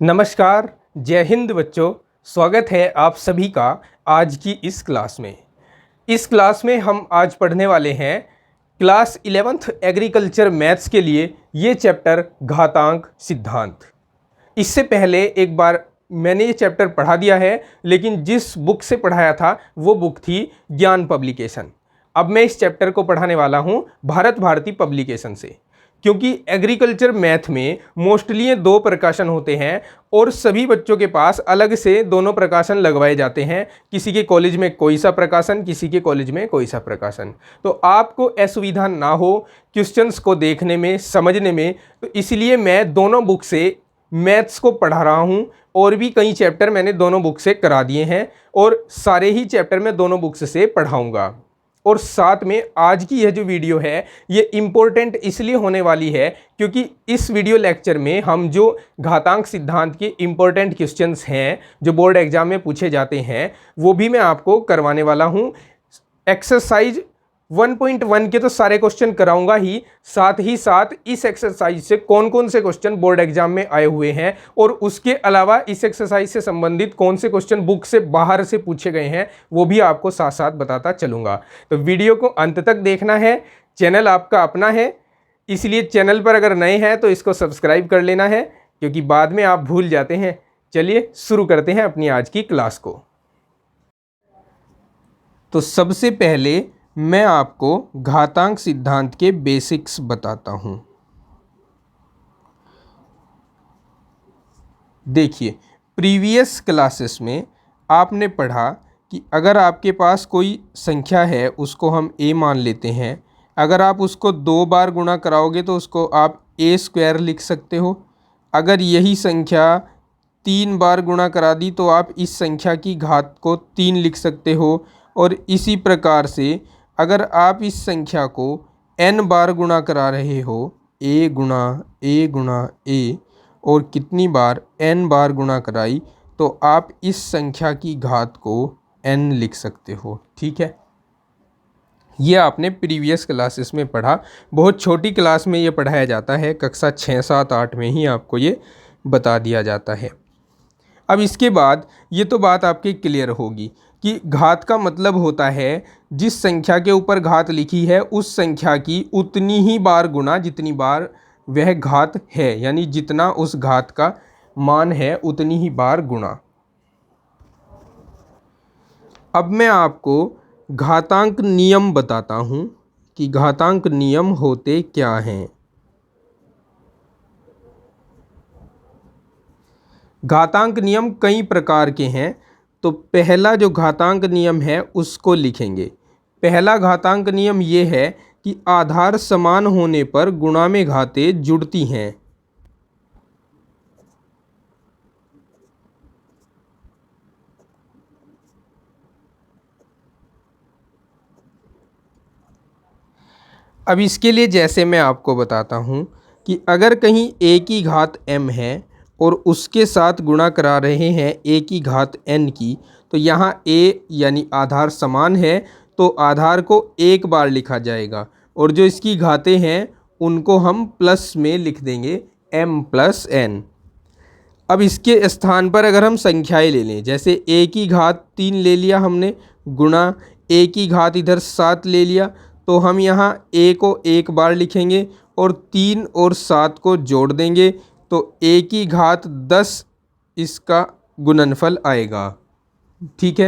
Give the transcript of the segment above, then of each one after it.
नमस्कार, जय हिंद बच्चों। स्वागत है आप सभी का आज की इस क्लास में। इस क्लास में हम आज पढ़ने वाले हैं क्लास 11th एग्रीकल्चर मैथ्स के लिए ये चैप्टर घातांक सिद्धांत। इससे पहले एक बार मैंने ये चैप्टर पढ़ा दिया है, लेकिन जिस बुक से पढ़ाया था वो बुक थी ज्ञान पब्लिकेशन। अब मैं इस चैप्टर को पढ़ाने वाला हूँ भारत भारती पब्लिकेशन से, क्योंकि एग्रीकल्चर मैथ में मोस्टली ये दो प्रकाशन होते हैं और सभी बच्चों के पास अलग से दोनों प्रकाशन लगवाए जाते हैं। किसी के कॉलेज में कोई सा प्रकाशन, किसी के कॉलेज में कोई सा प्रकाशन। तो आपको असुविधा ना हो क्वेश्चंस को देखने में, समझने में, तो इसलिए मैं दोनों बुक से मैथ्स को पढ़ा रहा हूँ। और भी कई चैप्टर मैंने दोनों बुक से करा दिए हैं और सारे ही चैप्टर मैं दोनों बुक्स से पढ़ाऊँगा। और साथ में आज की यह जो वीडियो है ये इम्पोर्टेंट इसलिए होने वाली है क्योंकि इस वीडियो लेक्चर में हम जो घातांक सिद्धांत के इम्पोर्टेंट क्वेश्चंस हैं जो बोर्ड एग्जाम में पूछे जाते हैं वो भी मैं आपको करवाने वाला हूं। एक्सरसाइज 1.1 के तो सारे क्वेश्चन कराऊंगा ही साथ इस एक्सरसाइज से कौन कौन से क्वेश्चन बोर्ड एग्जाम में आए हुए हैं और उसके अलावा इस एक्सरसाइज से संबंधित कौन से क्वेश्चन बुक से बाहर से पूछे गए हैं वो भी आपको साथ साथ बताता चलूंगा। तो वीडियो को अंत तक देखना है। चैनल आपका अपना है, इसलिए चैनल पर अगर नए हैं तो इसको सब्सक्राइब कर लेना है, क्योंकि बाद में आप भूल जाते हैं। चलिए शुरू करते हैं अपनी आज की क्लास को। तो सबसे पहले मैं आपको घातांक सिद्धांत के बेसिक्स बताता हूं। देखिए, प्रीवियस क्लासेस में आपने पढ़ा कि अगर आपके पास कोई संख्या है उसको हम a मान लेते हैं। अगर आप उसको 2 बार गुणा कराओगे तो उसको आप a² लिख सकते हो। अगर यही संख्या 3 बार गुणा करा दी तो आप इस संख्या की घात को 3 लिख सकते हो। और इसी प्रकार से अगर आप इस संख्या को n बार गुणा करा रहे हो, a गुणा a, और कितनी बार n बार गुणा कराई तो आप इस संख्या की घात को n लिख सकते हो। ठीक है, ये आपने प्रीवियस क्लासेस में पढ़ा। बहुत छोटी क्लास में ये पढ़ाया जाता है, कक्षा 6, 7, 8 में ही आपको ये बता दिया जाता है। अब इसके बाद ये तो बात आपकी क्लियर होगी कि घात का मतलब होता है जिस संख्या के ऊपर घात लिखी है उस संख्या की उतनी ही बार गुणा जितनी बार वह घात है, यानी जितना उस घात का मान है उतनी ही बार गुणा। अब मैं आपको घातांक नियम बताता हूँ कि घातांक नियम होते क्या हैं। घातांक नियम कई प्रकार के हैं, तो पहला जो घातांक नियम है उसको लिखेंगे। पहला घातांक नियम ये है कि आधार समान होने पर गुणा में घातें जुड़ती हैं। अब इसके लिए जैसे मैं आपको बताता हूँ कि अगर कहीं a की घात m है और उसके साथ गुणा करा रहे हैं a की घात n की, तो यहाँ a यानी आधार समान है तो आधार को एक बार लिखा जाएगा और जो इसकी घातें हैं उनको हम प्लस में लिख देंगे m + n। अब इसके स्थान पर अगर हम संख्याएं ले लें, जैसे a की घात 3 ले लिया हमने, गुणा a की घात इधर 7 ले लिया, तो हम यहाँ a को एक बार लिखेंगे और 3 और 7 को जोड़ देंगे तो a की घात 10 इसका गुणनफल आएगा। ठीक है,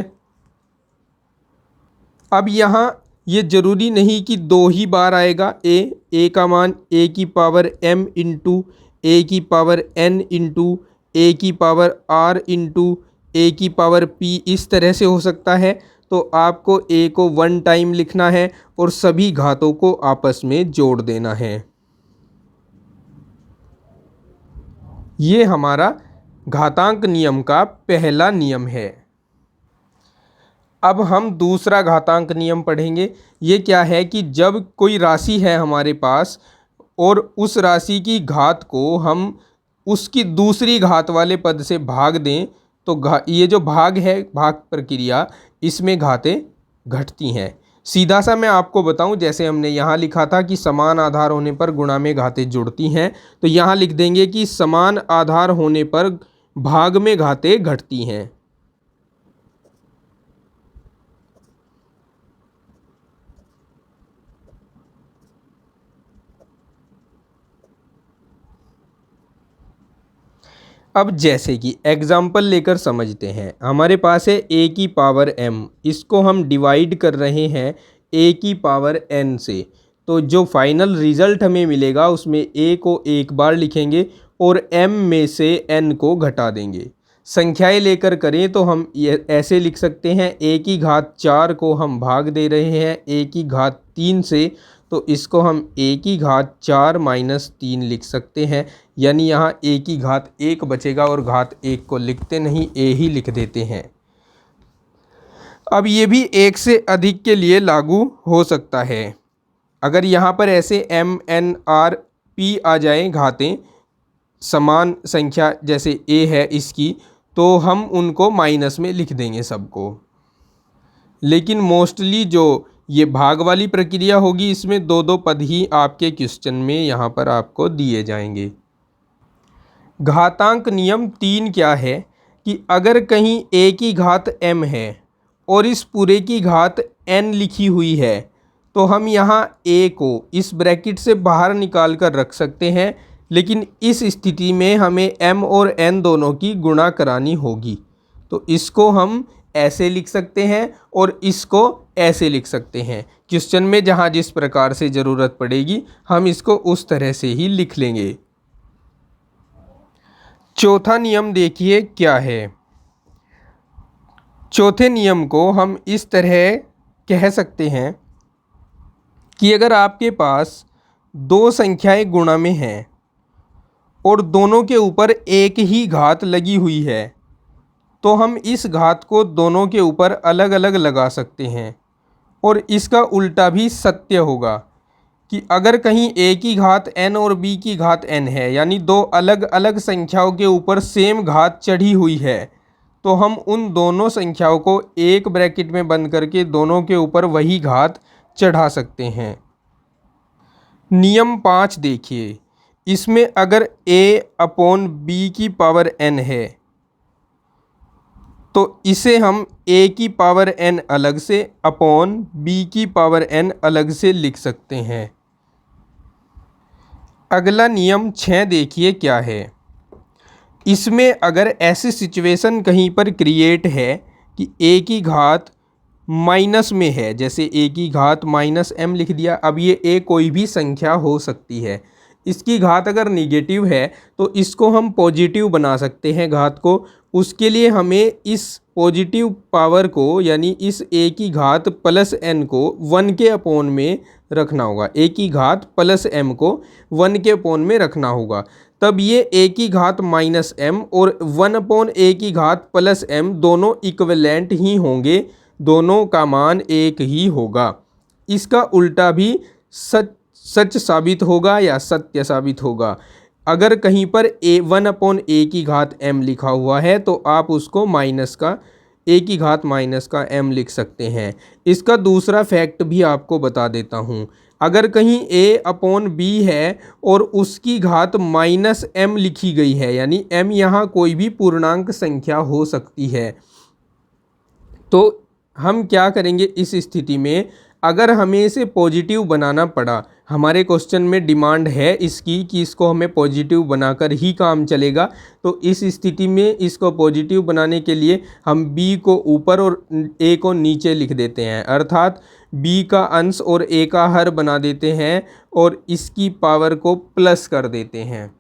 अब यहाँ ये ज़रूरी नहीं कि 2 ही बार आएगा। a का मान a की पावर m इंटू a की पावर n इंटू a की पावर r इंटू a की पावर p इस तरह से हो सकता है। तो आपको a को 1 टाइम लिखना है और सभी घातों को आपस में जोड़ देना है। ये हमारा घातांक नियम का पहला नियम है। अब हम दूसरा घातांक नियम पढ़ेंगे। ये क्या है कि जब कोई राशि है हमारे पास और उस राशि की घात को हम उसकी दूसरी घात वाले पद से भाग दें तो ये जो भाग है, भाग प्रक्रिया, इसमें घातें घटती हैं। सीधा सा मैं आपको बताऊं, जैसे हमने यहाँ लिखा था कि समान आधार होने पर गुणा में घातें जुड़ती हैं, तो यहाँ लिख देंगे कि समान आधार होने पर भाग में घातें घटती हैं। अब जैसे कि एग्जाम्पल लेकर समझते हैं। हमारे पास है a की पावर m, इसको हम डिवाइड कर रहे हैं a की पावर n से। तो जो फाइनल रिजल्ट हमें मिलेगा उसमें a को एक बार लिखेंगे और m में से n को घटा देंगे। संख्याएं लेकर करें तो हम ये ऐसे लिख सकते हैं, a की घात 4 को हम भाग दे रहे हैं a की घात 3 से, तो इसको हम a की घात 4 माइनस 3 लिख सकते हैं। यानी यहाँ a की घात 1 बचेगा और घात 1 को लिखते नहीं, a ही लिख देते हैं। अब ये भी एक से अधिक के लिए लागू हो सकता है। अगर यहाँ पर ऐसे m n r p आ जाएं घातें समान संख्या जैसे a है इसकी, तो हम उनको माइनस में लिख देंगे सबको। लेकिन मोस्टली जो ये भाग वाली प्रक्रिया होगी इसमें दो दो पद ही आपके क्वेश्चन में यहाँ पर आपको दिए जाएंगे। घातांक नियम 3 क्या है कि अगर कहीं a की घात m है और इस पूरे की घात n लिखी हुई है तो हम यहाँ a को इस ब्रैकेट से बाहर निकाल कर रख सकते हैं, लेकिन इस स्थिति में हमें m और n दोनों की गुणा करानी होगी। तो इसको हम ऐसे लिख सकते हैं और इसको ऐसे लिख सकते हैं। क्वेश्चन में जहाँ जिस प्रकार से ज़रूरत पड़ेगी हम इसको उस तरह से ही लिख लेंगे। चौथा नियम देखिए क्या है। चौथे नियम को हम इस तरह कह सकते हैं कि अगर आपके पास दो संख्याएं गुणा में हैं और दोनों के ऊपर एक ही घात लगी हुई है तो हम इस घात को दोनों के ऊपर अलग अलग लगा सकते हैं। और इसका उल्टा भी सत्य होगा कि अगर कहीं a की घात n और b की घात n है, यानी दो अलग अलग संख्याओं के ऊपर सेम घात चढ़ी हुई है, तो हम उन दोनों संख्याओं को एक ब्रैकेट में बंद करके दोनों के ऊपर वही घात चढ़ा सकते हैं। नियम 5 देखिए, इसमें अगर a अपॉन b की पावर n है तो इसे हम a की पावर n अलग से अपॉन b की पावर n अलग से लिख सकते हैं। अगला नियम 6 देखिए क्या है। इसमें अगर ऐसी सिचुएशन कहीं पर क्रिएट है कि a की घात माइनस में है, जैसे a की घात माइनस m लिख दिया। अब ये a कोई भी संख्या हो सकती है, इसकी घात अगर निगेटिव है तो इसको हम पॉजिटिव बना सकते हैं घात को। उसके लिए हमें इस पॉजिटिव पावर को यानी इस a की घात प्लस n को 1 के अपोन में रखना होगा। a की घात प्लस m को 1 के अपोन में रखना होगा, तब ये a की घात माइनस m और 1 अपॉन a की घात प्लस m दोनों इक्विवेलेंट ही होंगे, दोनों का मान एक ही होगा। इसका उल्टा भी सच साबित होगा या सत्य साबित होगा। अगर कहीं पर a1 अपॉन a की घात m लिखा हुआ है तो आप उसको माइनस का a की घात माइनस का m लिख सकते हैं। इसका दूसरा फैक्ट भी आपको बता देता हूँ। अगर कहीं a अपॉन b है और उसकी घात माइनस m लिखी गई है, यानी m यहाँ कोई भी पूर्णांक संख्या हो सकती है, तो हम क्या करेंगे इस स्थिति में। अगर हमें इसे पॉजिटिव बनाना पड़ा, हमारे क्वेश्चन में डिमांड है इसकी कि इसको हमें पॉजिटिव बनाकर ही काम चलेगा, तो इस स्थिति में इसको पॉजिटिव बनाने के लिए हम b को ऊपर और a को नीचे लिख देते हैं, अर्थात b का अंश और a का हर बना देते हैं और इसकी पावर को प्लस कर देते हैं।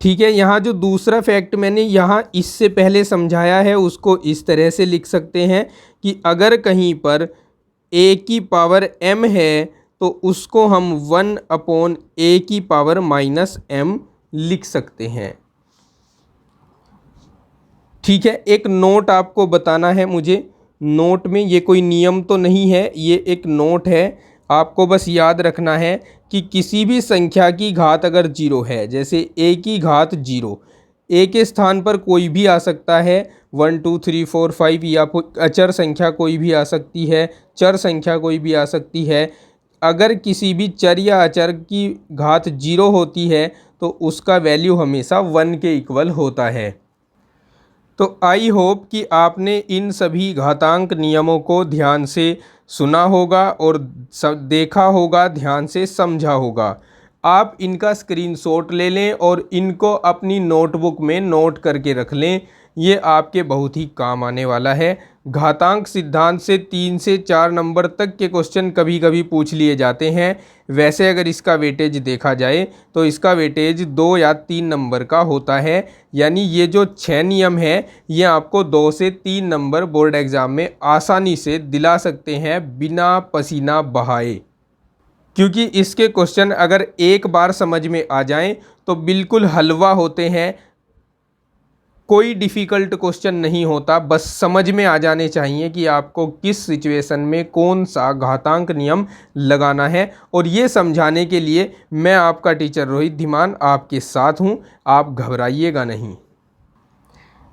ठीक है, यहाँ जो दूसरा फैक्ट मैंने यहाँ इससे पहले समझाया है उसको इस तरह से लिख सकते हैं कि अगर कहीं पर a की पावर m है तो उसको हम 1 अपॉन a की पावर माइनस m लिख सकते हैं। ठीक है, एक नोट आपको बताना है मुझे। नोट में ये कोई नियम तो नहीं है, ये एक नोट है। आपको बस याद रखना है कि किसी भी संख्या की घात अगर 0 है, जैसे a की घात 0, a के स्थान पर कोई भी आ सकता है, 1 2 3 4 5 या अचर संख्या कोई भी आ सकती है, चर संख्या कोई भी आ सकती है। अगर किसी भी चर या अचर की घात 0 होती है तो उसका वैल्यू हमेशा 1 के इक्वल होता है। तो आई होप कि आपने इन सभी घातांक नियमों को ध्यान से सुना होगा और देखा होगा, ध्यान से समझा होगा। आप इनका स्क्रीनशॉट ले लें और इनको अपनी नोटबुक में नोट करके रख लें, ये आपके बहुत ही काम आने वाला है। घातांक सिद्धांत से 3 से 4 नंबर तक के क्वेश्चन कभी कभी पूछ लिए जाते हैं। वैसे अगर इसका वेटेज देखा जाए तो इसका वेटेज 2 या 3 नंबर का होता है, यानी ये जो 6 नियम है ये आपको 2 से 3 नंबर बोर्ड एग्ज़ाम में आसानी से दिला सकते हैं बिना पसीना बहाए। क्योंकि इसके क्वेश्चन अगर एक बार समझ में आ जाएं तो बिल्कुल हलवा होते हैं, कोई डिफ़िकल्ट क्वेश्चन नहीं होता, बस समझ में आ जाने चाहिए कि आपको किस सिचुएशन में कौन सा घातांक नियम लगाना है। और ये समझाने के लिए मैं आपका टीचर रोहित धीमान आपके साथ हूँ, आप घबराइएगा नहीं।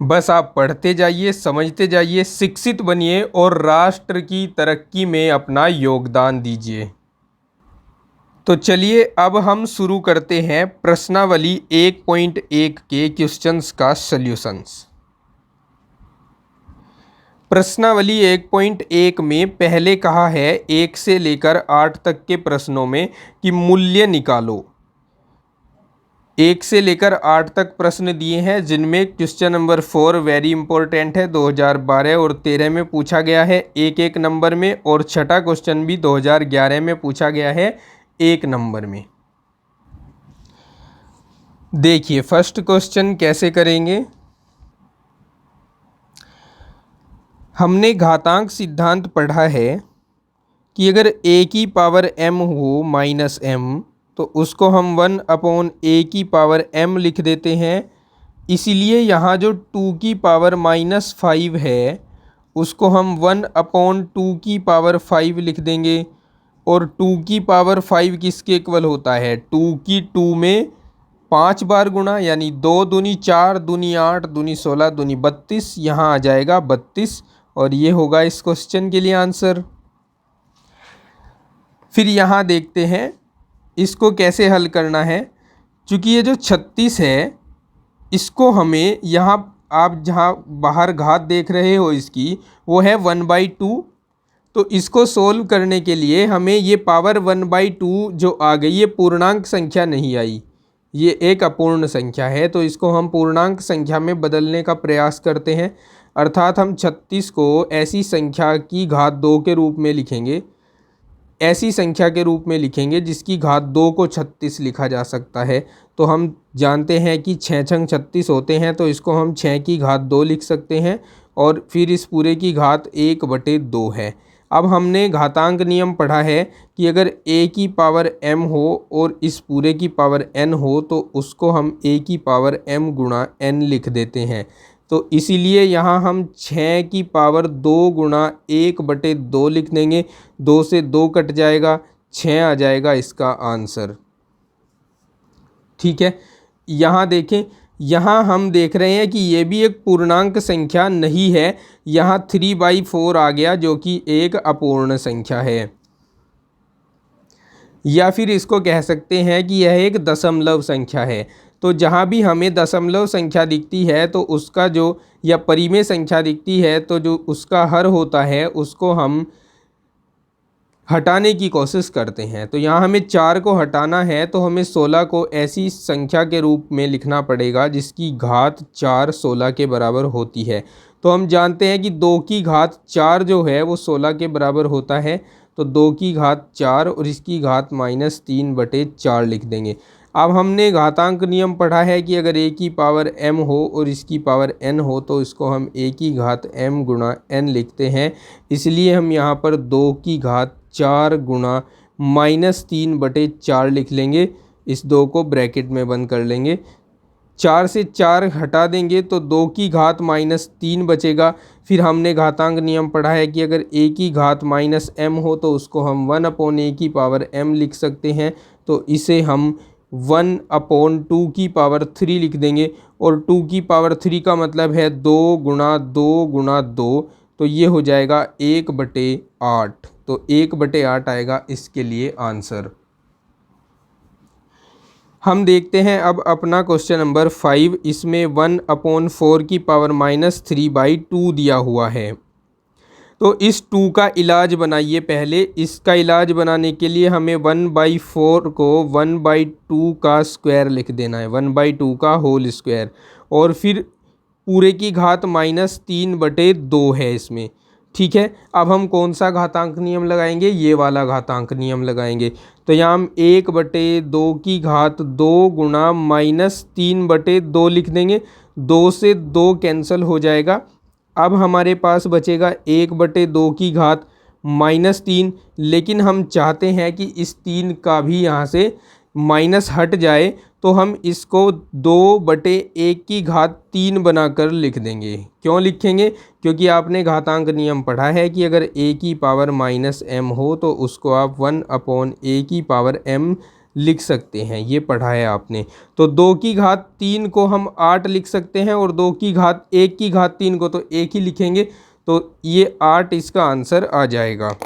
बस आप पढ़ते जाइए, समझते जाइए, शिक्षित बनिए और राष्ट्र की तरक्की में अपना योगदान दीजिए। तो चलिए अब हम शुरू करते हैं प्रश्नावली 1.1 के क्वेश्चंस का सॉल्यूशंस। प्रश्नावली 1.1 में पहले कहा है 1 से लेकर 8 तक के प्रश्नों में कि मूल्य निकालो। 1 से लेकर 8 तक प्रश्न दिए हैं, जिनमें क्वेश्चन नंबर 4 वेरी इंपॉर्टेंट है, 2012 और 13 में पूछा गया है 1-1 नंबर में, और छठा क्वेश्चन भी 2011 में पूछा गया है 1 नंबर में। देखिए फर्स्ट क्वेश्चन कैसे करेंगे। हमने घातांक सिद्धांत पढ़ा है कि अगर a की पावर m हो माइनस m तो उसको हम 1/a की पावर m लिख देते हैं। इसीलिए यहाँ जो 2 की पावर -5 है उसको हम 1/2 की पावर 5 लिख देंगे। और 2 की पावर 5 किसके इक्वल होता है, 2 की 2 में 5 बार गुणा, यानी 2 दूनी 4, दूनी 8, दूनी 16, दूनी 32, यहाँ आ जाएगा 32 और ये होगा इस क्वेश्चन के लिए आंसर। फिर यहाँ देखते हैं इसको कैसे हल करना है। चूँकि ये जो 36 है इसको हमें यहाँ आप जहाँ बाहर घात देख रहे हो इसकी वो है 1/2, तो इसको सोल्व करने के लिए हमें ये पावर 1/2 जो आ गई ये पूर्णांक संख्या नहीं आई, ये एक अपूर्ण संख्या है, तो इसको हम पूर्णांक संख्या में बदलने का प्रयास करते हैं। अर्थात हम 36 को ऐसी संख्या की घात 2 के रूप में लिखेंगे, ऐसी संख्या के रूप में लिखेंगे जिसकी घात 2 को 36 लिखा जा सकता है। तो हम जानते हैं कि 6 छंग 36 होते हैं, तो इसको हम 6 की घात 2 लिख सकते हैं और फिर इस पूरे की घात 1/2 है। अब हमने घातांक नियम पढ़ा है कि अगर a की पावर m हो और इस पूरे की पावर n हो तो उसको हम a की पावर m गुणा n लिख देते हैं। तो इसीलिए यहाँ हम 6 की पावर 2 गुणा 1/2 लिख देंगे, 2 से 2 कट जाएगा, 6 आ जाएगा इसका आंसर। ठीक है, यहाँ देखें, यहाँ हम देख रहे हैं कि ये भी एक पूर्णांक संख्या नहीं है, यहाँ 3/4 आ गया जो कि एक अपूर्ण संख्या है, या फिर इसको कह सकते हैं कि यह एक दशमलव संख्या है। तो जहाँ भी हमें दशमलव संख्या दिखती है तो उसका जो, या परिमेय संख्या दिखती है तो जो उसका हर होता है उसको हम हटाने की कोशिश करते हैं। तो यहाँ हमें 4 को हटाना है तो हमें 16 को ऐसी संख्या के रूप में लिखना पड़ेगा जिसकी घात 4 16 के बराबर होती है। तो हम जानते हैं कि 2 की घात 4 जो है वो 16 के बराबर होता है, तो 2 की घात 4 और इसकी घात -3/4 लिख देंगे। अब हमने घातांक नियम पढ़ा है कि अगर a की पावर m हो और इसकी पावर n हो तो इसको हम a की घात m गुणा n लिखते हैं। इसलिए हम यहाँ पर 2 की घात 4 गुणा -3/4 लिख लेंगे। इस 2 को ब्रैकेट में बंद कर लेंगे, 4 से 4 हटा देंगे तो 2 की घात -3 बचेगा। फिर हमने घातांक नियम पढ़ा है कि अगर a की घात -m हो तो उसको हम 1/a की पावर m लिख सकते हैं। तो इसे हम 1/2 की पावर 3 लिख देंगे, और 2 की पावर 3 का मतलब है 2 गुणा 2 गुणा 2, तो ये हो जाएगा 1/8। तो 1/8 आएगा इसके लिए आंसर। हम देखते हैं अब अपना क्वेश्चन नंबर 5। इसमें 1/4 की पावर -3/2 दिया हुआ है। तो इस 2 का इलाज बनाइए। पहले इसका इलाज बनाने के लिए हमें 1/4 को 1/2 का स्क्वायर लिख देना है, 1/2 का होल स्क्वायर, और फिर पूरे की घात -3/2 है इसमें। ठीक है, अब हम कौन सा घातांक नियम लगाएंगे? ये वाला घातांक नियम लगाएंगे। तो यहाँ हम 1/2 की घात 2 गुणा -3/2 लिख देंगे। 2 से 2 कैंसिल हो जाएगा। अब हमारे पास बचेगा 1/2 की घात -3, लेकिन हम चाहते हैं कि इस 3 का भी यहाँ से माइनस हट जाए, तो हम इसको 2/1 की घात 3 बनाकर लिख देंगे। क्यों लिखेंगे? क्योंकि आपने घातांक नियम पढ़ा है कि अगर a की पावर -m हो तो उसको आप 1/a की पावर m लिख सकते हैं। ये पढ़ा है आपने। तो 2 की घात 3 को हम 8 लिख सकते हैं, और 2 की घात 1 की घात 3 को तो 1 ही लिखेंगे। तो ये 8 इसका आंसर आ जाएगा।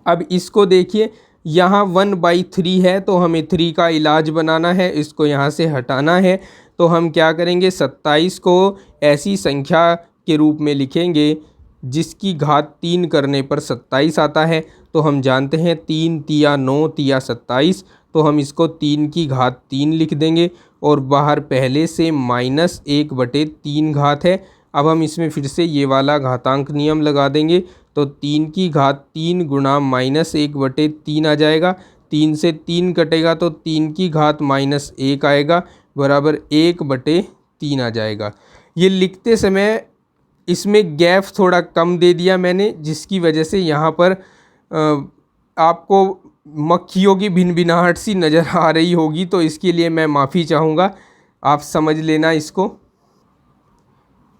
अब इसको देखिए, यहाँ 1/3 है तो हमें 3 का इलाज बनाना है, इसको यहाँ से हटाना है। तो हम क्या करेंगे? 27 को ऐसी संख्या के रूप में लिखेंगे जिसकी घात 3 करने पर 27 आता है। तो हम जानते हैं 3 तिया 9 तिया 27, तो हम इसको 3 की घात 3 लिख देंगे, और बाहर पहले से -1/3 घात है। अब हम इसमें फिर से ये वाला घातांक नियम लगा देंगे। तो 3 की घात 3 गुणा -1/3 आ जाएगा। 3 से 3 कटेगा तो 3 की घात -1 आएगा, बराबर 1/3 आ जाएगा। ये लिखते समय इसमें गैप थोड़ा कम दे दिया मैंने, जिसकी वजह से यहाँ पर आपको मक्खियों की भिनभिनाहट सी नज़र आ रही होगी, तो इसके लिए मैं माफ़ी चाहूँगा। आप समझ लेना इसको।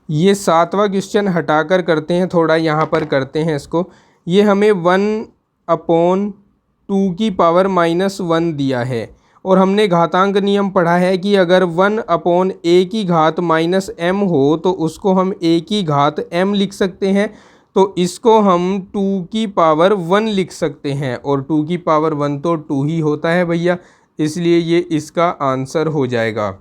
ये 7वां क्वेश्चन हटाकर करते हैं, थोड़ा यहाँ पर करते हैं इसको। ये हमें 1/2 की पावर -1 दिया है, और हमने घातांक नियम पढ़ा है कि अगर 1/a की घात -m हो तो उसको हम a की घात m लिख सकते हैं। तो इसको हम 2 की पावर 1 लिख सकते हैं, और 2 की पावर 1 तो 2 ही होता है भैया, इसलिए ये इसका आंसर हो जाएगा।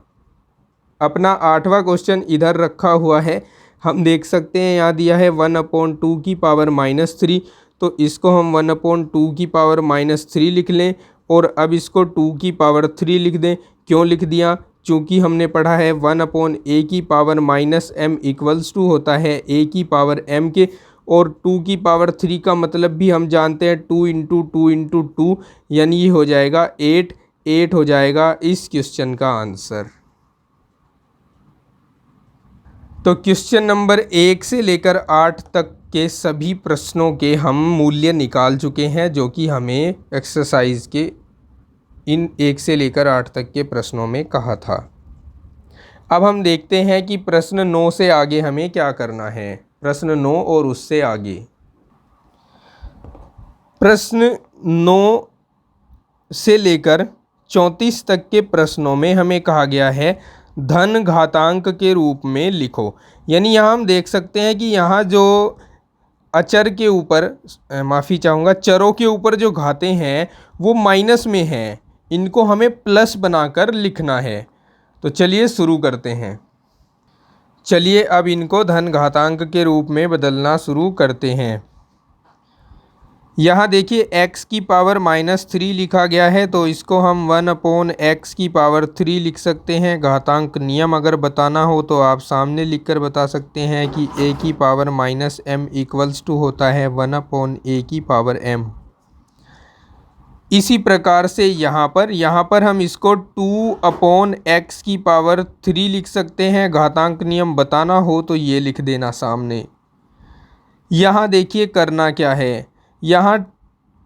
अपना 8वां क्वेश्चन इधर रखा हुआ है, हम देख सकते हैं यहाँ दिया है 1/2 की पावर -3, तो इसको हम 1/2 की पावर -3 लिख लें, और अब इसको 2 की पावर 3 लिख दें। क्यों लिख दिया? चूँकि हमने पढ़ा है 1/a की पावर -m = होता है a की पावर m के, और 2 की पावर 3 का मतलब भी हम जानते हैं 2 × 2 × 2, यानी ये हो जाएगा 8 हो जाएगा इस क्वेश्चन का आंसर। तो क्वेश्चन नंबर 1 से लेकर 8 तक के सभी प्रश्नों के हम मूल्य निकाल चुके हैं, जो कि हमें एक्सरसाइज के इन 1 से लेकर 8 तक के प्रश्नों में कहा था। अब हम देखते हैं कि प्रश्न 9 से आगे हमें क्या करना है। प्रश्न 9 और उससे आगे। प्रश्न 9 से लेकर 34 तक के प्रश्नों में हमें कहा गया है धन घातांक के रूप में लिखो। यानी यहाँ हम देख सकते हैं कि यहाँ जो अचर के ऊपर, माफ़ी चाहूँगा, चरों के ऊपर जो घातें हैं वो माइनस में हैं, इनको हमें प्लस बनाकर लिखना है। तो चलिए शुरू करते हैं। चलिए अब इनको धन घातांक के रूप में बदलना शुरू करते हैं। यहाँ देखिए x की पावर -3 लिखा गया है, तो इसको हम 1/x की पावर 3 लिख सकते हैं। घातांक नियम अगर बताना हो तो आप सामने लिखकर बता सकते हैं कि a की पावर -m = होता है 1/a की पावर m। इसी प्रकार से यहाँ पर हम इसको 2/x की पावर 3 लिख सकते हैं। घातांक नियम बताना हो तो ये लिख देना सामने। यहाँ देखिए करना क्या है, यहाँ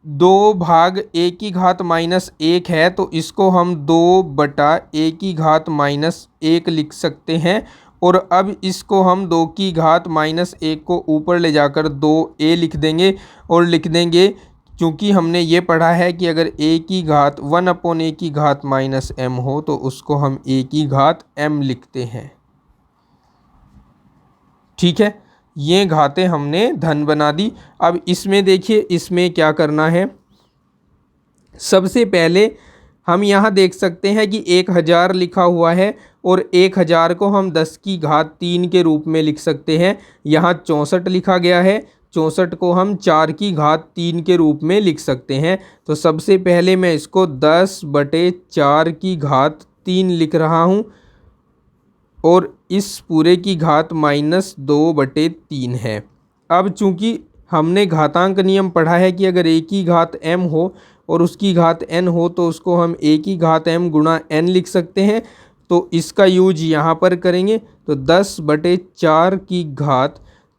2 भाग a की घात -1 है, तो इसको हम 2/a की घात -1 लिख सकते हैं। और अब इसको हम 2 की घात -1 को ऊपर ले जाकर 2a लिख देंगे, और लिख देंगे क्योंकि हमने ये पढ़ा है कि अगर a की घात 1/a की घात -m हो तो उसको हम a की घात m लिखते हैं। ठीक है, ये घातें हमने धन बना दी। अब इसमें देखिए, इसमें क्या करना है, सबसे पहले हम यहाँ देख सकते हैं कि 1000 लिखा हुआ है और 1000 को हम 10 की घात 3 के रूप में लिख सकते हैं। यहाँ 64 लिखा गया है, 64 को हम 4 की घात 3 के रूप में लिख सकते हैं। तो सबसे पहले मैं इसको 10/4 की घात 3 लिख रहा हूँ और इस पूरे की घात -2/3 है। अब चूंकि हमने घातांक नियम पढ़ा है कि अगर a की घात m हो और उसकी घात n हो तो उसको हम a की घात m गुणा n लिख सकते हैं। तो इसका यूज यहाँ पर करेंगे तो 10/4 की घात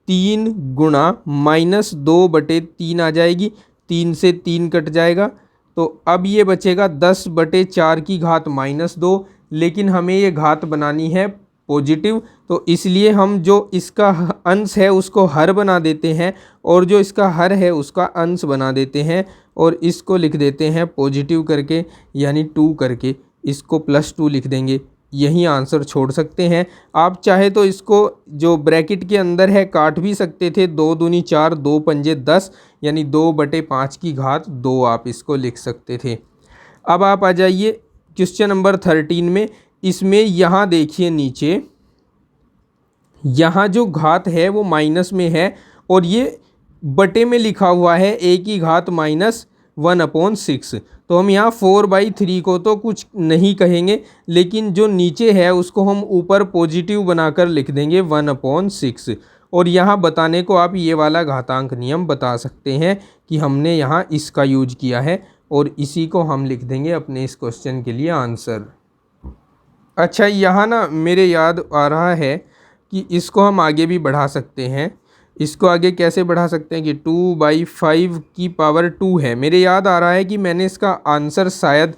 3 गुणा -2/3 आ जाएगी, 3 से 3 कट जाएगा। तो अब ये बचेगा 10/4 की घात -2, लेकिन हमें ये घात बनानी है पॉजिटिव, तो इसलिए हम जो इसका अंश है उसको हर बना देते हैं और जो इसका हर है उसका अंश बना देते हैं और इसको लिख देते हैं पॉजिटिव करके, यानी 2 करके, इसको +2 लिख देंगे। यही आंसर छोड़ सकते हैं। आप चाहे तो इसको जो ब्रैकेट के अंदर है काट भी सकते थे, 2 दूनी 4, 2 पंजे 10, यानी 2/5 की घात 2 आप इसको लिख सकते थे। अब आप आ जाइए क्वेश्चन नंबर 13 में। इसमें यहाँ देखिए नीचे, यहाँ जो घात है वो माइनस में है और ये बटे में लिखा हुआ है a की घात -1/6। तो हम यहाँ 4/3 को तो कुछ नहीं कहेंगे, लेकिन जो नीचे है उसको हम ऊपर पॉजिटिव बनाकर लिख देंगे 1/6। और यहाँ बताने को आप ये वाला घातांक नियम बता सकते हैं कि हमने यहाँ इसका यूज किया है और इसी को हम लिख देंगे अपने इस क्वेश्चन के लिए आंसर। अच्छा, यहाँ ना मेरे याद आ रहा है कि इसको हम आगे भी बढ़ा सकते हैं। इसको आगे कैसे बढ़ा सकते हैं कि 2/5 की पावर 2 है। मेरे याद आ रहा है कि मैंने इसका आंसर शायद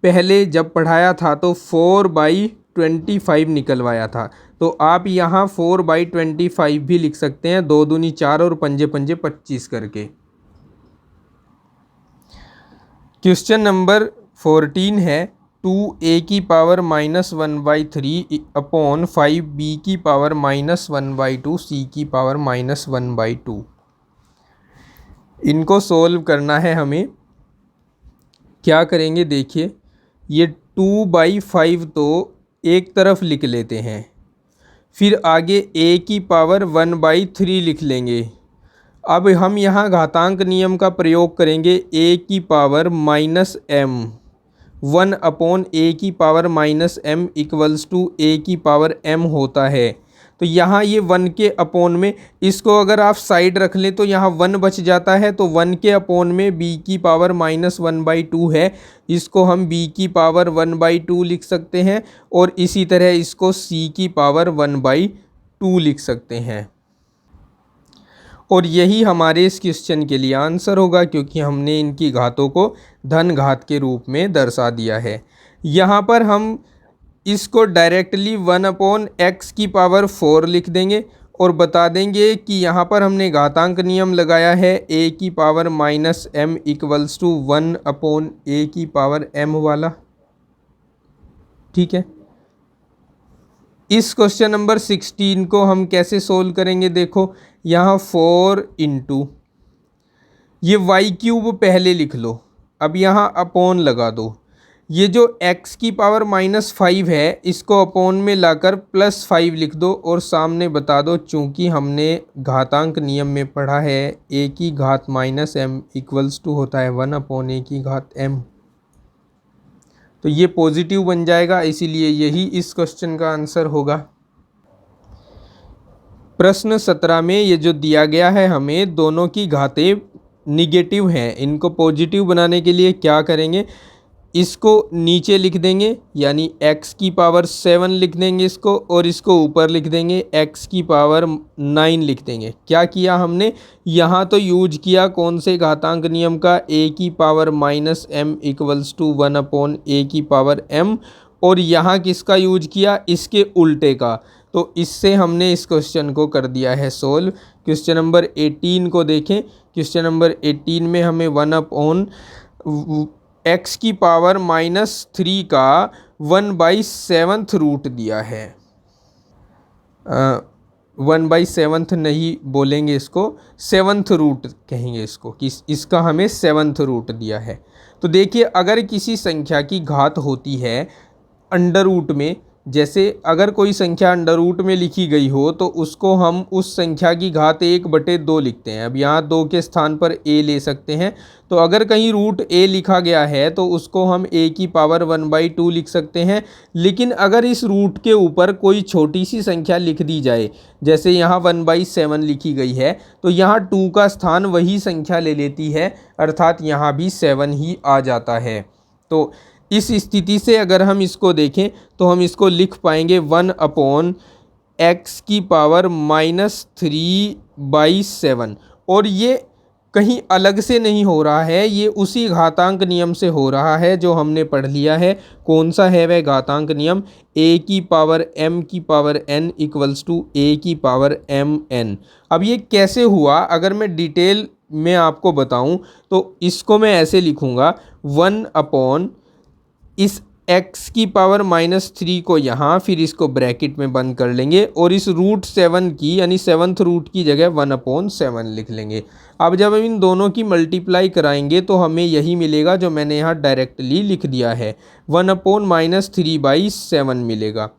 पहले जब पढ़ाया था तो 4/25 निकलवाया था। तो आप यहाँ 4/25 भी लिख सकते हैं, 2 दूनी 4 और पंजे पंजे 25 करके। क्वेश्चन नंबर 14 है 2a की पावर -1/3 अपॉन 5b की पावर -1/2 c की पावर -1/2। इनको सोल्व करना है हमें। क्या करेंगे देखिए, ये 2/5 तो एक तरफ लिख लेते हैं, फिर आगे a की पावर 1/3 लिख लेंगे। अब हम यहाँ घातांक नियम का प्रयोग करेंगे, a की पावर -m, 1/a की power -m equals to a की पावर m होता है। तो यहाँ ये 1 के अपोन में, इसको अगर आप साइड रख लें तो यहाँ 1 बच जाता है, तो 1 के अपोन में b की पावर -1/2 है, इसको हम b की पावर 1/2 लिख सकते हैं और इसी तरह इसको c की पावर 1/2 लिख सकते हैं। और यही हमारे इस क्वेश्चन के लिए आंसर होगा, क्योंकि हमने इनकी घातों को धन घात के रूप में दर्शा दिया है। यहाँ पर हम इसको डायरेक्टली 1/x की पावर 4 लिख देंगे और बता देंगे कि यहाँ पर हमने घातांक नियम लगाया है a की power -m equals to 1/a की पावर m वाला। ठीक है, इस क्वेश्चन नंबर 16 को हम कैसे सोल्व करेंगे, देखो यहाँ 4 इंटू ये y³ पहले लिख लो, अब यहाँ अपोन लगा दो। ये जो x की पावर -5 है इसको अपोन में लाकर +5 लिख दो और सामने बता दो, चूँकि हमने घातांक नियम में पढ़ा है a की घात -m इक्वल्स टू होता है 1/a की घात m। तो ये पॉजिटिव बन जाएगा, इसीलिए यही इस क्वेश्चन का आंसर होगा। प्रश्न 17 में ये जो दिया गया है, हमें दोनों की घातें निगेटिव हैं, इनको पॉजिटिव बनाने के लिए क्या करेंगे, इसको नीचे लिख देंगे, यानी x की पावर 7 लिख देंगे इसको, और इसको ऊपर लिख देंगे x की पावर 9 लिख देंगे। क्या किया हमने यहाँ तो यूज किया कौन से घातांक नियम का, a की power -m equals to 1/a की पावर m, और यहाँ किसका यूज किया, इसके उल्टे का। तो इससे हमने इस क्वेश्चन को कर दिया है सोल्व। क्वेश्चन नंबर 18 को देखें। क्वेश्चन नंबर 18 में हमें 1/x की पावर -3 का 1/7 रूट दिया है। 1/7 नहीं बोलेंगे, इसको 7th रूट कहेंगे इसको, कि इसका हमें 7th रूट दिया है। तो देखिए अगर किसी संख्या की घात होती है अंडर रूट में, जैसे अगर कोई संख्या अंडर रूट में लिखी गई हो तो उसको हम उस संख्या की घात 1/2 लिखते हैं। अब यहाँ 2 के स्थान पर a ले सकते हैं, तो अगर कहीं रूट a लिखा गया है तो उसको हम a की पावर 1/2 लिख सकते हैं। लेकिन अगर इस रूट के ऊपर कोई छोटी सी संख्या लिख दी जाए, जैसे यहाँ 1/7 लिखी गई है, तो यहाँ 2 का स्थान वही संख्या ले लेती है, अर्थात यहाँ भी 7 ही आ जाता है। तो इस स्थिति से अगर हम इसको देखें तो हम इसको लिख पाएंगे 1/x की पावर -3/7। और ये कहीं अलग से नहीं हो रहा है, ये उसी घातांक नियम से हो रहा है जो हमने पढ़ लिया है। कौन सा है वह घातांक नियम? a की पावर m की power n equals to a की पावर mn। अब ये कैसे हुआ अगर मैं डिटेल में आपको बताऊं तो इसको मैं ऐसे लिखूंगा, 1/ इस x की पावर -3 को यहाँ, फिर इसको ब्रैकेट में बंद कर लेंगे और इस √7 की यानी 7th रूट की जगह 1/7 लिख लेंगे। अब जब हम इन दोनों की मल्टीप्लाई कराएंगे तो हमें यही मिलेगा जो मैंने यहाँ डायरेक्टली लिख दिया है, 1/-3/7 मिलेगा।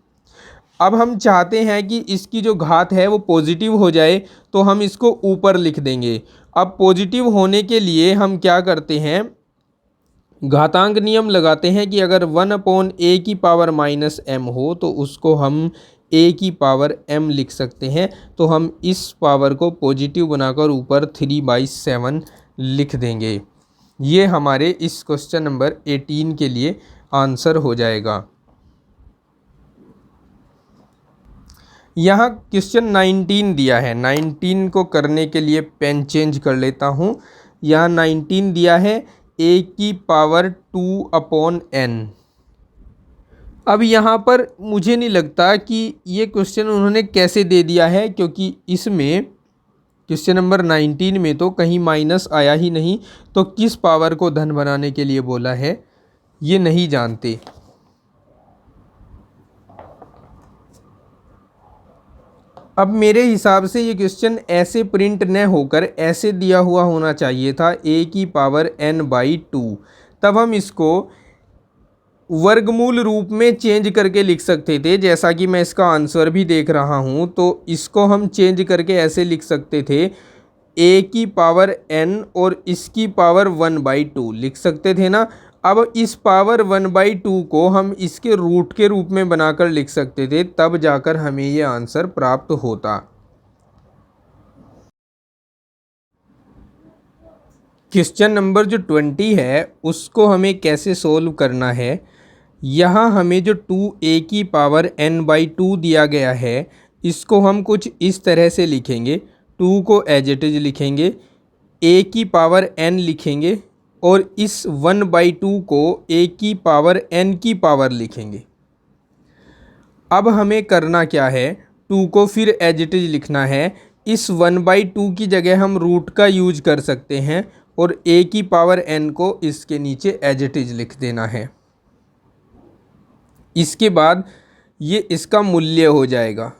अब हम चाहते हैं कि इसकी जो घात है वो पॉजिटिव हो जाए, तो हम इसको ऊपर लिख देंगे। अब पॉजिटिव होने के लिए हम क्या करते हैं, घातांक नियम लगाते हैं कि अगर 1/a की पावर -m हो तो उसको हम a की पावर m लिख सकते हैं। तो हम इस पावर को पॉजिटिव बनाकर ऊपर 3/7 लिख देंगे। ये हमारे इस क्वेश्चन नंबर 18 के लिए आंसर हो जाएगा। यहाँ क्वेश्चन 19 दिया है, 19 को करने के लिए पेन चेंज कर लेता हूँ। यहाँ 19 दिया है a की पावर 2/n। अब यहाँ पर मुझे नहीं लगता कि ये क्वेश्चन उन्होंने कैसे दे दिया है, क्योंकि इसमें क्वेश्चन नंबर 19 में तो कहीं माइनस आया ही नहीं, तो किस पावर को धन बनाने के लिए बोला है ये नहीं जानते। अब मेरे हिसाब से ये क्वेश्चन ऐसे प्रिंट न होकर ऐसे दिया हुआ होना चाहिए था, a की पावर n/2। तब हम इसको वर्गमूल रूप में चेंज करके लिख सकते थे, जैसा कि मैं इसका आंसर भी देख रहा हूँ। तो इसको हम चेंज करके ऐसे लिख सकते थे, a की पावर n और इसकी पावर 1/2 लिख सकते थे ना। अब इस पावर 1/2 को हम इसके रूट के रूप में बनाकर लिख सकते थे, तब जाकर हमें ये आंसर प्राप्त होता। क्वेश्चन नंबर जो 20 है उसको हमें कैसे सोल्व करना है। यहाँ हमें जो 2a की पावर n/2 दिया गया है, इसको हम कुछ इस तरह से लिखेंगे। 2 को एज इट इज लिखेंगे, a की पावर n लिखेंगे और इस 1/2 को a की पावर n की पावर लिखेंगे। अब हमें करना क्या है, 2 को फिर एज इट इज लिखना है। इस 1/2 की जगह हम रूट का यूज कर सकते हैं और a की पावर n को इसके नीचे एज इट इज लिख देना है। इसके बाद ये इसका मूल्य हो जाएगा।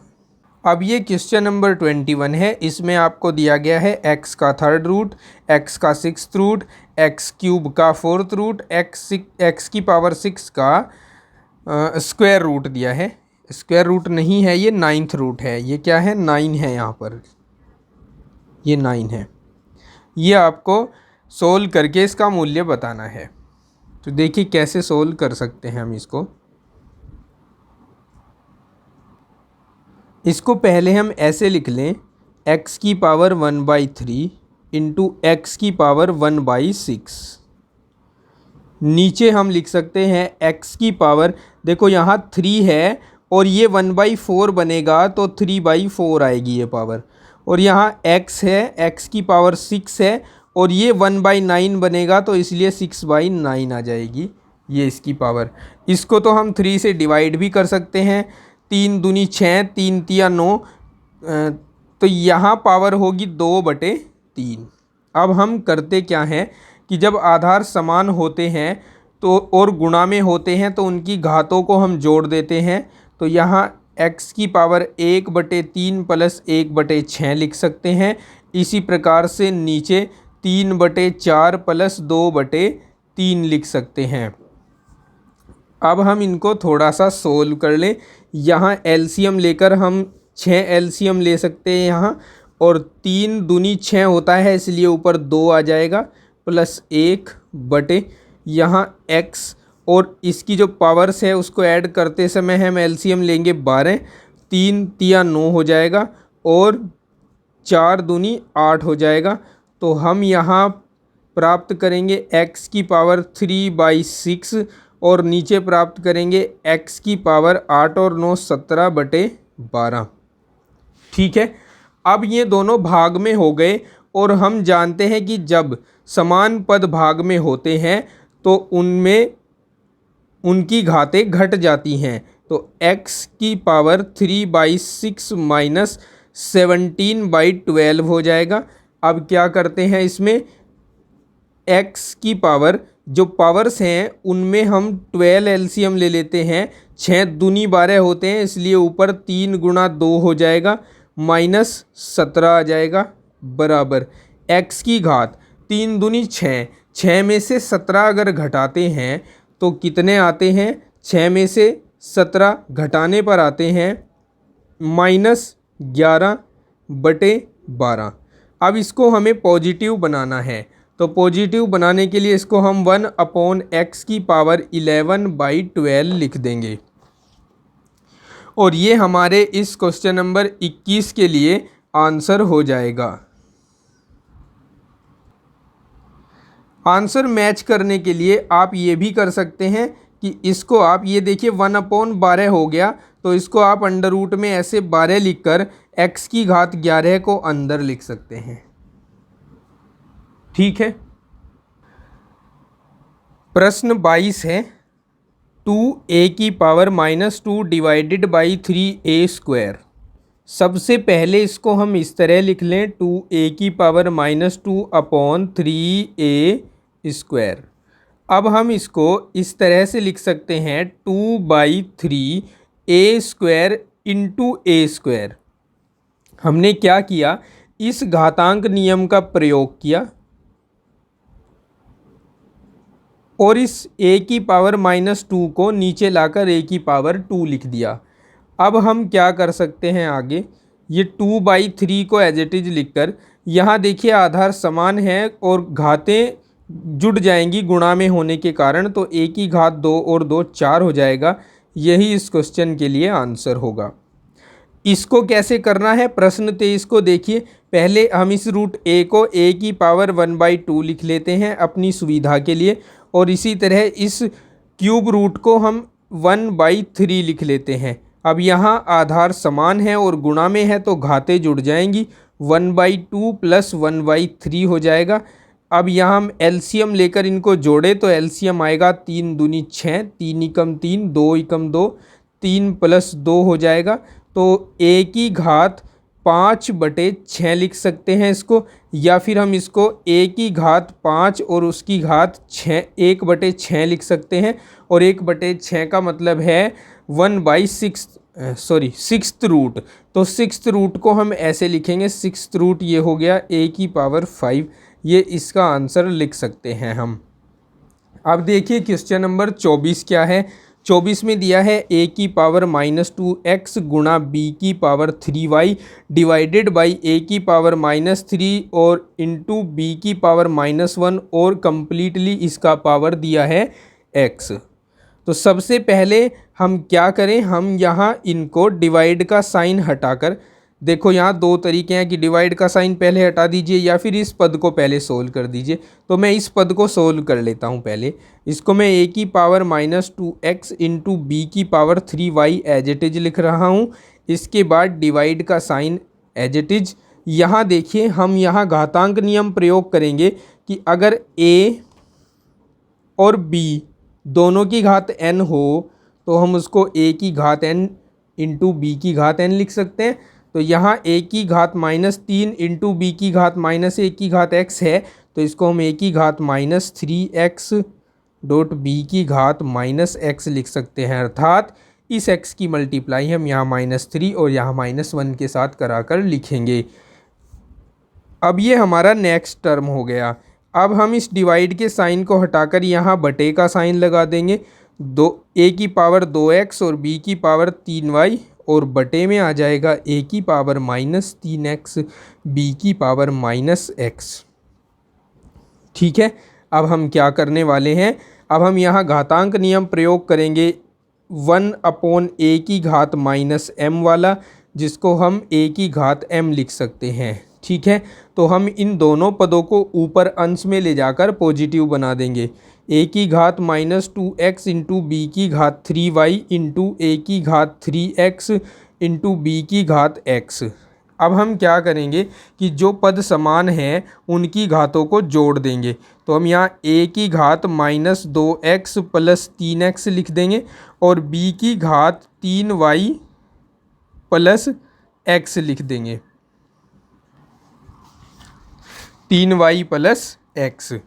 अब ये क्वेश्चन नंबर 21 है, इसमें आपको दिया गया है x का 3rd रूट, x का 6th रूट, x³ का 4th रूट, x की पावर 6 का स्क्वायर रूट दिया है। स्क्वायर रूट नहीं है, ये 9th रूट है। ये क्या है, 9 है, यहाँ पर ये 9 है। ये आपको सोल्व करके इसका मूल्य बताना है। तो देखिए कैसे सोल्व कर सकते हैं हम इसको पहले हम ऐसे लिख लें, x की पावर 1/3 इंटू x की पावर 1/6। नीचे हम लिख सकते हैं x की पावर, देखो यहाँ 3 है और ये 1/4 बनेगा तो 3/4 आएगी ये पावर। और यहाँ x है, x की पावर 6 है और ये 1/9 बनेगा तो इसलिए 6/9 आ जाएगी ये इसकी पावर। इसको तो हम 3 से डिवाइड भी कर सकते हैं, 3 दूनी 6, 3 तिया 9, तो यहाँ पावर होगी 2/3। अब हम करते क्या हैं कि जब आधार समान होते हैं तो और गुणा में होते हैं तो उनकी घातों को हम जोड़ देते हैं। तो यहाँ x की पावर 1/3 प्लस 1/6 लिख सकते हैं। इसी प्रकार से नीचे 3/4 प्लस 2/3 लिख सकते हैं। अब हम इनको थोड़ा सा सोल्व कर लें। यहाँ एलसीएम लेकर हम 6 एलसीएम ले सकते हैं यहाँ, और 3 दूनी 6 होता है इसलिए ऊपर 2 आ जाएगा, प्लस 1 बटे यहाँ x, और इसकी जो पावर्स है उसको ऐड करते समय हम एलसीएम लेंगे 12, 3 तिया 9 हो जाएगा, और 4 दूनी 8 हो जाएगा। तो हम यहाँ प्राप्त करेंगे x की पावर 3/6, और नीचे प्राप्त करेंगे x की पावर 8 और 9 17/12। ठीक है, अब ये दोनों भाग में हो गए, और हम जानते हैं कि जब समान पद भाग में होते हैं तो उनमें उनकी घातें घट जाती हैं। तो x की पावर 3/6 माइनस 17/12 हो जाएगा। अब क्या करते हैं, इसमें x की पावर जो पावर्स हैं उनमें हम 12 एलसीएम ले लेते हैं। 6 दूनी 12 होते हैं इसलिए ऊपर 3 गुणा 2 हो जाएगा, माइनस 17 आ जाएगा, बराबर x की घात 3 दूनी 6, 6 में से 17 अगर घटाते हैं तो कितने आते हैं, 6 में से 17 घटाने पर आते हैं -11/12। अब इसको हमें पॉजिटिव बनाना है, तो पॉजिटिव बनाने के लिए इसको हम 1/x की पावर 11/12 लिख देंगे। और ये हमारे इस क्वेश्चन नंबर 21 के लिए आंसर हो जाएगा। आंसर मैच करने के लिए आप ये भी कर सकते हैं कि इसको आप ये देखिए 1/12 हो गया, तो इसको आप अंडर रूट में ऐसे 12 लिखकर x की घात 11 को अंदर लिख सकते हैं। ठीक है, प्रश्न 22 है 2a की पावर -2 डिवाइडेड बाई 3a²। सबसे पहले इसको हम इस तरह लिख लें, 2a की पावर -2/3a²। अब हम इसको इस तरह से लिख सकते हैं 2/3a² इंटू a²। हमने क्या किया, इस घातांक नियम का प्रयोग किया और इस a की पावर -2 को नीचे लाकर a की पावर 2 लिख दिया। अब हम क्या कर सकते हैं आगे, ये 2/3 को एज इट इज लिखकर, यहाँ देखिए आधार समान है और घातें जुड़ जाएंगी गुणा में होने के कारण, तो a की घात 2 और 2 4 हो जाएगा। यही इस क्वेश्चन के लिए आंसर होगा। इसको कैसे करना है, प्रश्न 23 को देखिए। पहले हम इस रूट a को a की पावर 1/2 लिख लेते हैं अपनी सुविधा के लिए, और इसी तरह इस क्यूब रूट को हम 1/3 लिख लेते हैं। अब यहाँ आधार समान है और गुणा में है तो घातें जुड़ जाएंगी, 1/2 प्लस 1/3 हो जाएगा। अब यहाँ हम एलसीएम लेकर इनको जोड़े तो एलसीएम आएगा 3 दूनी 6, 3 एकम 3, 2 एकम 2, 3 प्लस 2 हो जाएगा। तो a की घात 5/6 लिख सकते हैं इसको, या फिर हम इसको a की घात 5 और उसकी घात 6 1/6 लिख सकते हैं। और 1/6 का मतलब है 6th रूट, तो 6th रूट को हम ऐसे लिखेंगे, 6th रूट ये हो गया a की पावर 5। ये इसका आंसर लिख सकते हैं हम। अब देखिए क्वेश्चन नंबर 24 क्या है। 24 में दिया है a की पावर -2x गुणा b की power 3y divided by a की पावर -3 और इंटू b की पावर -1, और कम्प्लीटली इसका पावर दिया है x। तो सबसे पहले हम क्या करें, हम यहाँ इनको डिवाइड का साइन हटाकर, देखो यहाँ दो तरीके हैं कि डिवाइड का साइन पहले हटा दीजिए या फिर इस पद को पहले सोल्व कर दीजिए। तो मैं इस पद को सोल्व कर लेता हूँ पहले। इसको मैं a की पावर -2x इंटू बी की power 3y as it is लिख रहा हूँ। इसके बाद डिवाइड का साइन एज इट इज। यहाँ देखिए हम यहाँ घातांक नियम प्रयोग करेंगे कि अगर a और b दोनों की घात n हो तो हम उसको a की घात n इंटू बी की घात n लिख सकते हैं। तो यहाँ a की घात -3 इंटू बी की घात -1 की घात x है, तो इसको हम a की घात -3x डॉट बी की घात -x लिख सकते हैं। अर्थात इस x की मल्टीप्लाई हम यहाँ -3 और यहाँ -1 के साथ कराकर लिखेंगे। अब ये हमारा नेक्स्ट टर्म हो गया। अब हम इस डिवाइड के साइन को हटाकर यहाँ बटे का साइन लगा देंगे। a की पावर 2x और b की पावर 3y और बटे में आ जाएगा a की पावर -3x b की पावर -x। ठीक है, अब हम क्या करने वाले हैं, अब हम यहाँ घातांक नियम प्रयोग करेंगे 1/a की घात -m वाला, जिसको हम a की घात m लिख सकते हैं। ठीक है, तो हम इन दोनों पदों को ऊपर अंश में ले जाकर पॉजिटिव बना देंगे। a की घात -2x इंटू b की घात 3y इंटू a की घात 3x इंटू b की घात x। अब हम क्या करेंगे कि जो पद समान हैं उनकी घातों को जोड़ देंगे। तो हम यहाँ a की घात -2x प्लस 3x लिख देंगे और b की घात 3y प्लस x लिख देंगे, 3y प्लस x।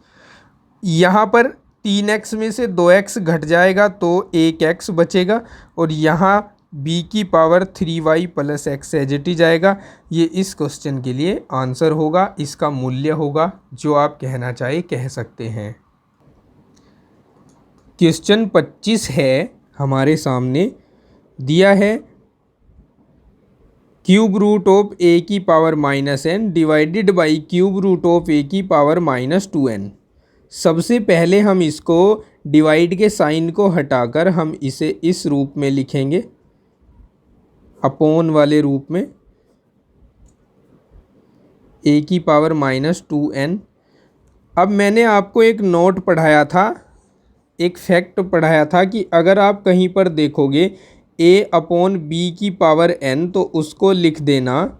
यहाँ पर 3x में से 2x घट जाएगा तो 1x बचेगा और यहाँ b की power 3y plus x as it is आएगा। ये इस क्वेश्चन के लिए आंसर होगा, इसका मूल्य होगा, जो आप कहना चाहे कह सकते हैं। क्वेश्चन 25 है हमारे सामने, दिया है क्यूब रूट ऑफ a की power -n divided by cube root of a की पावर -2n। सबसे पहले हम इसको डिवाइड के साइन को हटाकर हम इसे इस रूप में लिखेंगे, अपॉन वाले रूप में, a की पावर -2n। अब मैंने आपको एक नोट पढ़ाया था, एक फैक्ट पढ़ाया था कि अगर आप कहीं पर देखोगे a/b की पावर n तो उसको लिख देना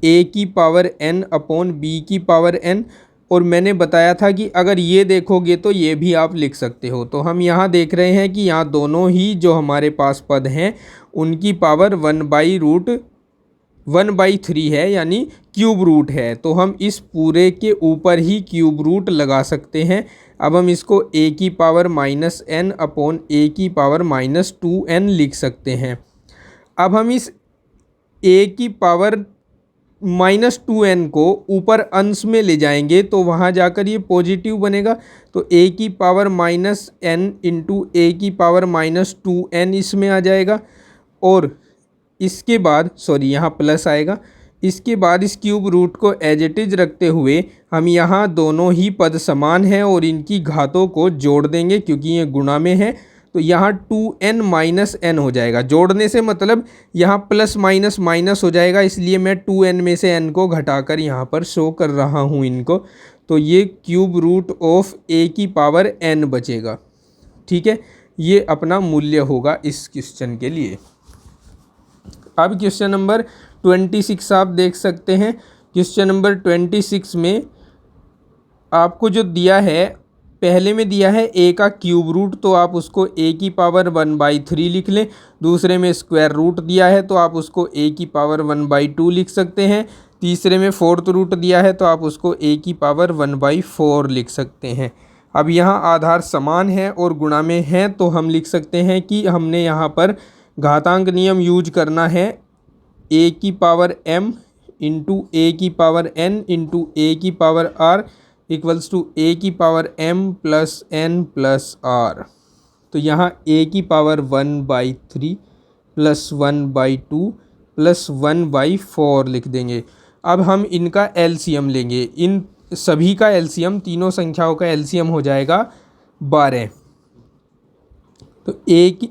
a की पावर n/b की पावर n। और मैंने बताया था कि अगर ये देखोगे तो ये भी आप लिख सकते हो। तो हम यहाँ देख रहे हैं कि यहाँ दोनों ही जो हमारे पास पद हैं उनकी पावर 1/3 है, यानी क्यूब रूट है। तो हम इस पूरे के ऊपर ही क्यूब रूट लगा सकते हैं। अब हम इसको a की पावर -n अपॉन a की पावर -2n लिख सकते हैं। अब हम इस a की पावर -2n को ऊपर अंश में ले जाएंगे तो वहाँ जाकर ये पॉजिटिव बनेगा। तो a की पावर -n इंटू a की पावर -2n इसमें आ जाएगा और इसके बाद यहाँ प्लस आएगा। इसके बाद इस क्यूब रूट को एज इट इज रखते हुए हम यहाँ दोनों ही पद समान हैं और इनकी घातों को जोड़ देंगे, क्योंकि ये गुणा में है तो यहाँ 2n माइनस n हो जाएगा। जोड़ने से मतलब यहाँ प्लस माइनस माइनस हो जाएगा, इसलिए मैं 2n में से n को घटाकर यहाँ पर शो कर रहा हूँ इनको। तो ये क्यूब रूट ऑफ a की पावर n बचेगा। ठीक है, ये अपना मूल्य होगा इस क्वेश्चन के लिए। अब क्वेश्चन नंबर 26 आप देख सकते हैं। क्वेश्चन नंबर 26 में आपको जो दिया है, पहले में दिया है a का क्यूब रूट, तो आप उसको a की पावर 1/3 लिख लें। दूसरे में स्क्वायर रूट दिया है तो आप उसको a की पावर 1/2 लिख सकते हैं। तीसरे में फोर्थ रूट दिया है तो आप उसको a की पावर 1/4 लिख सकते हैं। अब यहाँ आधार समान है और गुणा में है तो हम लिख सकते हैं कि हमने यहाँ पर घातांक नियम यूज करना है, a की पावर m इंटू a की पावर n इंटू a की power r equals to a की power m plus n plus r। तो यहाँ a की पावर 1/3 प्लस 1/2 प्लस 1/4 लिख देंगे। अब हम इनका एलसीएम लेंगे, इन सभी का एलसीएम, तीनों संख्याओं का एलसीएम हो जाएगा 12। तो a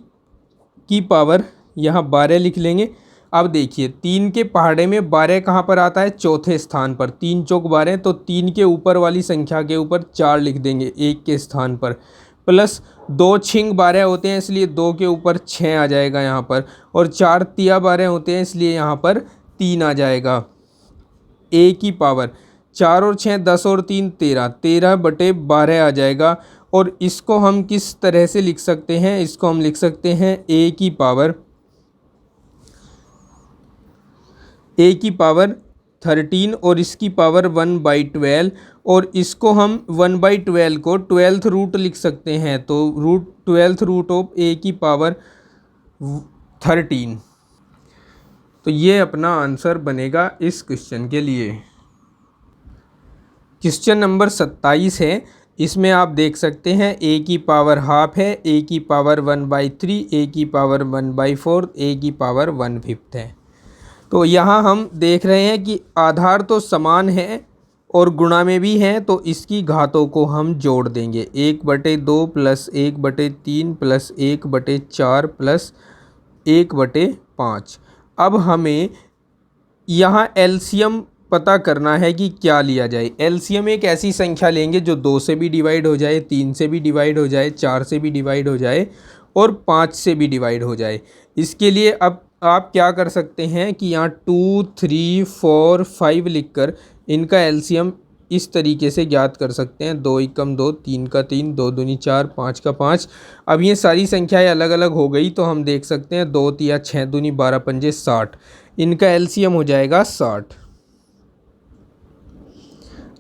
की पावर यहाँ 12 लिख लेंगे। अब देखिए 3 के पहाड़े में 12 कहाँ पर आता है, चौथे स्थान पर। 3 चौक 12, तो 3 के ऊपर वाली संख्या के ऊपर 4 लिख देंगे 1 के स्थान पर, प्लस 2 छिंग 12 होते हैं इसलिए 2 के ऊपर 6 आ जाएगा यहाँ पर, और 4 तिया 12 होते हैं इसलिए यहाँ पर 3 आ जाएगा। a की पावर 4 और 6 10 और 3 13, 13/12 आ जाएगा। और इसको हम किस तरह से लिख सकते हैं, इसको हम लिख सकते हैं a की पावर 13 और इसकी पावर 1/12, और इसको हम 1/12 को 12th रूट लिख सकते हैं। तो 12th रूट ऑफ a की पावर 13। तो ये अपना आंसर बनेगा इस क्वेश्चन के लिए। क्वेश्चन नंबर 27 है। इसमें आप देख सकते हैं a की पावर हाफ है, a की पावर 1/3, a की पावर 1/4, a की पावर 1/5 है। तो यहाँ हम देख रहे हैं कि आधार तो समान है और गुणा में भी हैं, तो इसकी घातों को हम जोड़ देंगे। 1/2 प्लस 1/3 प्लस 1/4 प्लस 1/5। अब हमें यहाँ एलसीएम पता करना है कि क्या लिया जाए। एलसीएम एक ऐसी संख्या लेंगे जो 2 से भी डिवाइड हो जाए, 3 से भी डिवाइड हो जाए, 4 से भी डिवाइड हो जाए और 5 से भी डिवाइड हो जाए। इसके लिए अब आप क्या कर सकते हैं कि यहाँ 2, 3, 4, 5 लिखकर इनका एलसीएम इस तरीके से ज्ञात कर सकते हैं। 2 एकम 2, 3 का 3, 2 दूनी 4, 5 का 5। अब ये सारी संख्याएं अलग अलग हो गई तो हम देख सकते हैं 2 तिया 6 दूनी 12 पंजे 60। इनका एलसीएम हो जाएगा 60।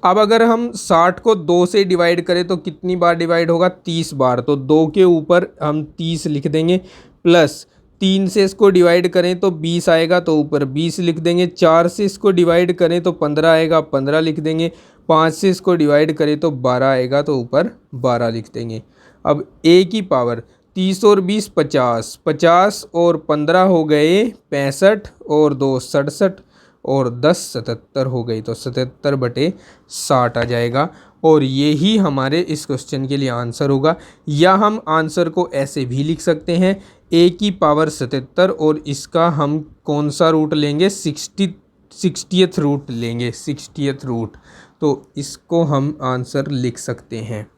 अब अगर हम 60 को 2 से डिवाइड करें तो कितनी बार डिवाइड होगा? 30 बार। तो 2 के ऊपर हम 30 लिख देंगे, प्लस 3 से इसको डिवाइड करें तो 20 आएगा, तो ऊपर 20 लिख देंगे। 4 से इसको डिवाइड करें तो 15 आएगा, 15 लिख देंगे। 5 से इसको डिवाइड करें तो 12 आएगा, तो ऊपर 12 लिख देंगे। अब a की पावर 30 और 20 50, 50 और 15 हो गए 65 और 2 67 और 10 77 हो गई, तो 77/60 आ जाएगा। और यही हमारे इस क्वेश्चन के लिए आंसर होगा। या हम आंसर को ऐसे भी लिख सकते हैं, a की पावर 77 और इसका हम कौन सा रूट लेंगे? 60th रूट लेंगे, 60th रूट। तो इसको हम आंसर लिख सकते हैं।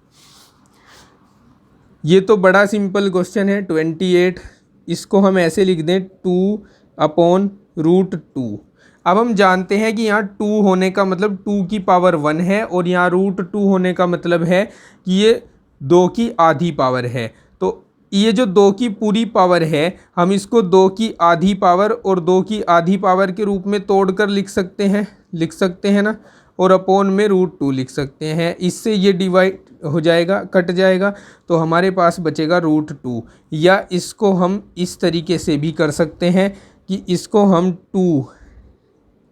ये तो बड़ा सिंपल क्वेश्चन है। 28 इसको हम ऐसे लिख दें 2/√2। अब हम जानते हैं कि यहाँ 2 होने का मतलब 2 की पावर 1 है और यहाँ √2 होने का मतलब है कि ये 2 की आधी पावर है। तो ये जो 2 की पूरी पावर है हम इसको 2 की आधी पावर और 2 की आधी पावर के रूप में तोड़कर लिख सकते हैं ना, और अपॉन में √2 लिख सकते हैं। इससे ये डिवाइड हो जाएगा, कट जाएगा, तो हमारे पास बचेगा √2। या इसको हम इस तरीके से भी कर सकते हैं कि इसको हम 2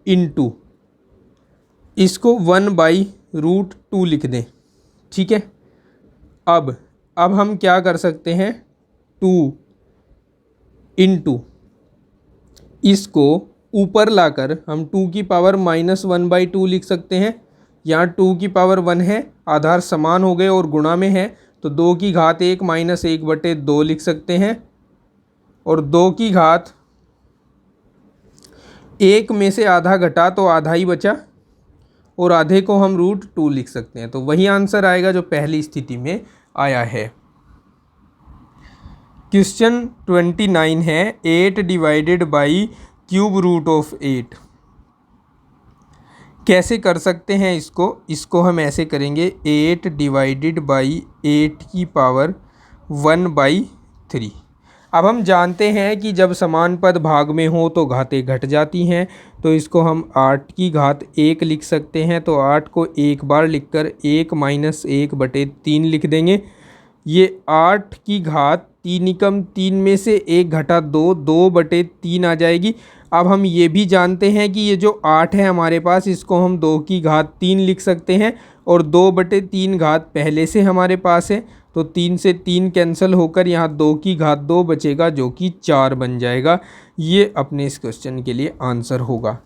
इंटू इसको 1/√2 लिख दें। ठीक है। अब हम क्या कर सकते हैं? 2 इंटू इसको ऊपर लाकर हम 2 की पावर -1/2 लिख सकते हैं। यहाँ 2 की पावर 1 है, आधार समान हो गए और गुणा में है, तो 2 की घात 1 -1/2 लिख सकते हैं। और 2 की घात 1 में से आधा घटा तो आधा ही बचा, और आधे को हम √2 लिख सकते हैं। तो वही आंसर आएगा जो पहली स्थिति में आया है। क्वेश्चन 29 है 8 डिवाइडेड बाई √8। कैसे कर सकते हैं इसको हम ऐसे करेंगे 8 डिवाइडेड बाई 8 की पावर 1/3। अब हम जानते हैं कि जब समान पद भाग में हो तो घातें घट जाती हैं, तो इसको हम 8 की घात 1 लिख सकते हैं। तो 8 को एक बार लिखकर 1 - 1/3 लिख देंगे। ये 8 की घात 3 एकम 3 में से 1 घटा 2, 2/3 आ जाएगी। अब हम ये भी जानते हैं कि ये जो 8 है हमारे पास, इसको हम 2 की घात 3 लिख सकते हैं, और 2/3 घात पहले से हमारे पास है, तो 3 से 3 कैंसिल होकर यहाँ 2 की घात 2 बचेगा, जो कि 4 बन जाएगा। ये अपने इस क्वेश्चन के लिए आंसर होगा।